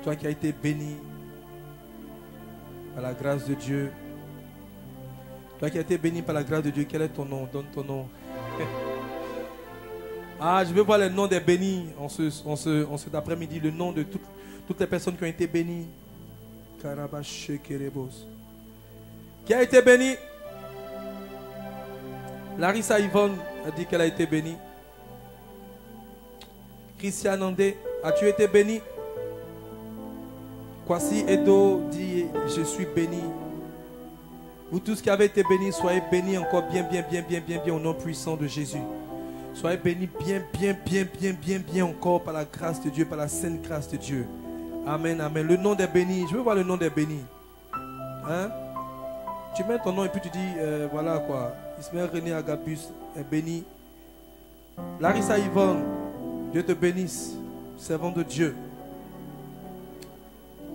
Toi qui as été béni par la grâce de Dieu. Toi qui as été béni par la grâce de Dieu, quel est ton nom? Donne ton nom. Ah, je veux voir les noms des bénis en cet après-midi. Le nom de toutes les personnes qui ont été bénies. Qui a été béni? Larissa Yvonne a dit qu'elle a été bénie. Christian Andé, as-tu été béni? Kwasi Edo dit, je suis béni. Vous tous qui avez été bénis, soyez bénis encore bien au nom puissant de Jésus. Soyez bénis bien encore par la grâce de Dieu, par la sainte grâce de Dieu. Amen, amen. Le nom des bénis, je veux voir le nom des bénis. Hein? Tu mets ton nom et puis tu dis, voilà quoi. Ismaël René Agabus est béni. Larissa Yvonne, Dieu te bénisse, servant de Dieu.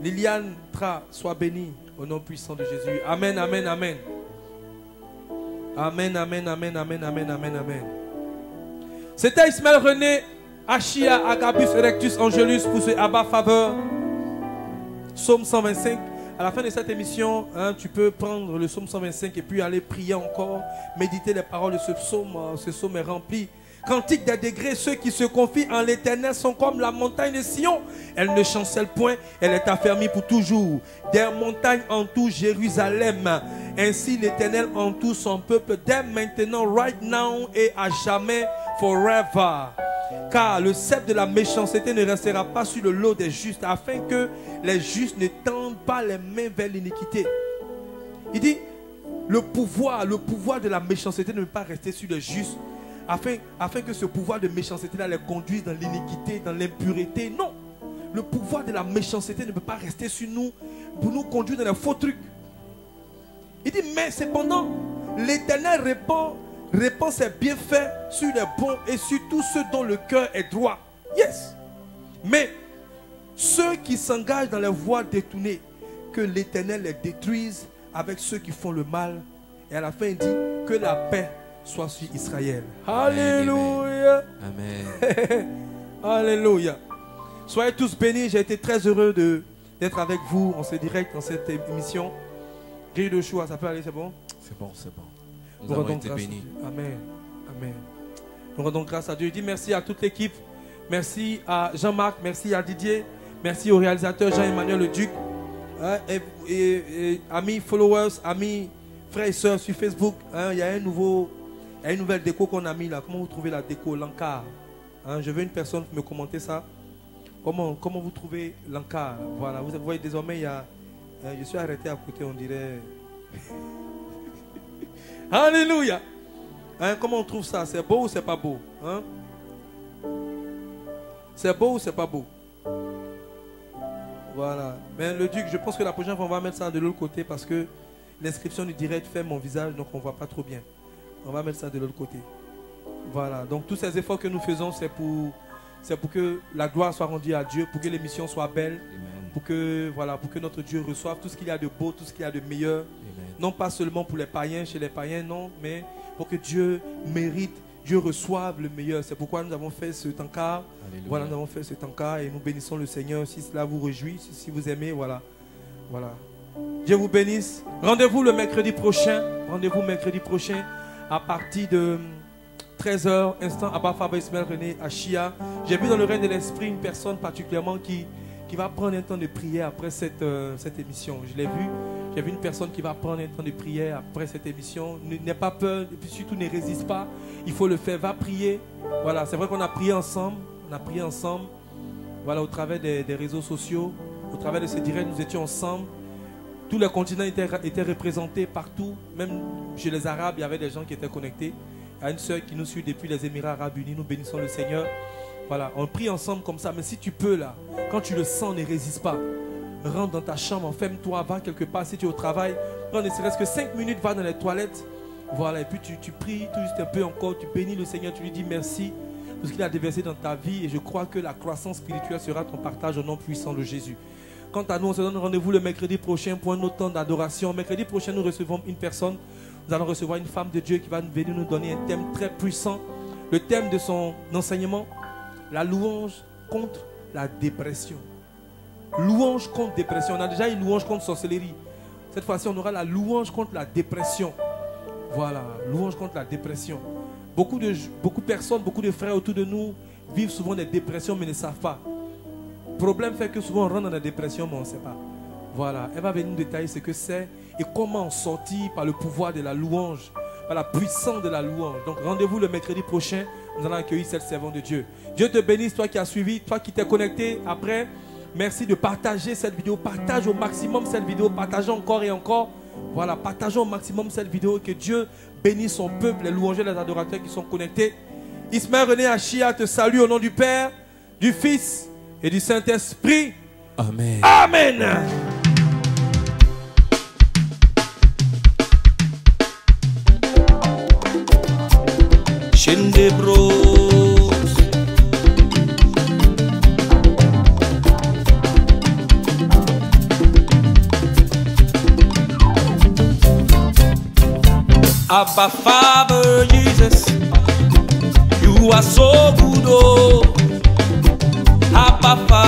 Liliane Tra, sois bénie au nom puissant de Jésus. Amen, amen, amen. Amen, amen, amen, amen, amen, amen, amen. C'était Ismaël René Achia Agabus Erectus Angelus pour ce Abba Faveur. Psaume 125. À la fin de cette émission, hein, tu peux prendre le psaume 125 et puis aller prier encore, méditer les paroles de ce psaume. Ce psaume est rempli. Cantique des degrés, ceux qui se confient en l'Éternel sont comme la montagne de Sion. Elle ne chancelle point, elle est affermie pour toujours. Des montagnes entourent Jérusalem. Ainsi l'Éternel entoure son peuple dès maintenant, right now et à jamais, forever. Car le sceptre de la méchanceté ne restera pas sur le lot des justes, afin que les justes ne tendent pas les mains vers l'iniquité. Il dit, le pouvoir de la méchanceté ne peut pas rester sur les justes, afin que ce pouvoir de méchanceté-là les conduise dans l'iniquité, dans l'impureté. Non. Le pouvoir de la méchanceté ne peut pas rester sur nous pour nous conduire dans les faux trucs. Il dit, mais cependant, l'Éternel répand ses bienfaits sur les bons et sur tous ceux dont le cœur est droit. Yes. Mais ceux qui s'engagent dans les voies détournées, que l'Éternel les détruise avec ceux qui font le mal. Et à la fin, il dit que la paix soit sur Israël. Alléluia. Amen. Alléluia. Soyez tous bénis. J'ai été très heureux d'être avec vous en ce direct, dans cette émission. Grille de choix, ça peut aller, c'est bon? C'est bon, c'est bon. Nous rendons grâce bénis. à Dieu. Amen. Amen. Nous rendons grâce à Dieu. Je dis merci à toute l'équipe. Merci à Jean-Marc, merci à Didier, merci au réalisateur Jean-Emmanuel Le Duc, et amis followers, amis frères et sœurs sur Facebook. Il y a une nouvelle déco qu'on a mis là. Comment vous trouvez la déco, l'encart? Je veux une personne me commenter ça. Comment vous trouvez l'encart? Voilà, vous voyez désormais, il y a, je suis arrêté à côté, on dirait. Alléluia. Comment on trouve ça? C'est beau ou c'est pas beau? C'est beau ou c'est pas beau? Voilà. Mais le Duc, je pense que la prochaine fois, on va mettre ça de l'autre côté parce que l'inscription du direct fait mon visage, donc on ne voit pas trop bien. On va mettre ça de l'autre côté. Voilà. Donc tous ces efforts que nous faisons, c'est pour que la gloire soit rendue à Dieu, pour que l'émission soit belle, pour que notre Dieu reçoive tout ce qu'il y a de beau, tout ce qu'il y a de meilleur. Amen. Non pas seulement pour les païens, chez les païens, non, mais pour que Dieu mérite, Dieu reçoive le meilleur. C'est pourquoi nous avons fait ce encart. Voilà, nous avons fait cet encart et nous bénissons le Seigneur. Si cela vous réjouit, si vous aimez, voilà. Dieu vous bénisse. Rendez-vous le mercredi prochain. Rendez-vous mercredi prochain à partir de 13h, instant Abba Faber Ismaël René à Chia. J'ai vu dans le règne de l'esprit une personne particulièrement qui va prendre un temps de prière après cette émission. Je l'ai vu. J'ai vu une personne qui va prendre un temps de prière après cette émission. N'aie pas peur, et puis surtout ne résiste pas. Il faut le faire. Va prier. Voilà, c'est vrai qu'on a prié ensemble. Voilà, au travers des réseaux sociaux, au travers de ces directs, nous étions ensemble. Tous les continents étaient représentés partout. Même chez les Arabes, il y avait des gens qui étaient connectés. Il y a une sœur qui nous suit depuis les Émirats Arabes Unis. Nous bénissons le Seigneur. Voilà, on prie ensemble comme ça. Mais si tu peux là, quand tu le sens, ne résiste pas. Rentre dans ta chambre, enferme-toi, va quelque part. Si tu es au travail, prends ne serait-ce que 5 minutes, va dans les toilettes. Voilà, et puis tu pries tout juste un peu encore. Tu bénis le Seigneur, tu lui dis merci pour ce qu'il a déversé dans ta vie. Et je crois que la croissance spirituelle sera ton partage au nom puissant de Jésus. Quant à nous, on se donne rendez-vous le mercredi prochain pour un autre temps d'adoration. Mercredi prochain, nous recevons une personne. Nous allons recevoir une femme de Dieu qui va venir nous donner un thème très puissant. Le thème de son enseignement, la louange contre la dépression. Louange contre dépression. On a déjà une louange contre sorcellerie. Cette fois-ci, on aura la louange contre la dépression. Voilà, louange contre la dépression. Beaucoup de personnes, beaucoup de frères autour de nous vivent souvent des dépressions mais ne savent pas. Le problème fait que souvent on rentre dans la dépression mais on ne sait pas. Voilà, elle va venir nous détailler ce que c'est et comment en sortir par le pouvoir de la louange, par la puissance de la louange. Donc rendez-vous le mercredi prochain, nous allons accueillir cette servante de Dieu. Dieu te bénisse, toi qui as suivi, toi qui t'es connecté après. Merci de partager cette vidéo. Partage au maximum cette vidéo. Partagez encore et encore. Voilà, partageons au maximum cette vidéo. Que Dieu bénisse son peuple, les louangeurs, les adorateurs qui sont connectés. Ismaël René Achia te salue au nom du Père, du Fils et du Saint-Esprit. Amen. Amen. Shendebro. Abba Father Jesus, you are so good, oh. Abba Father.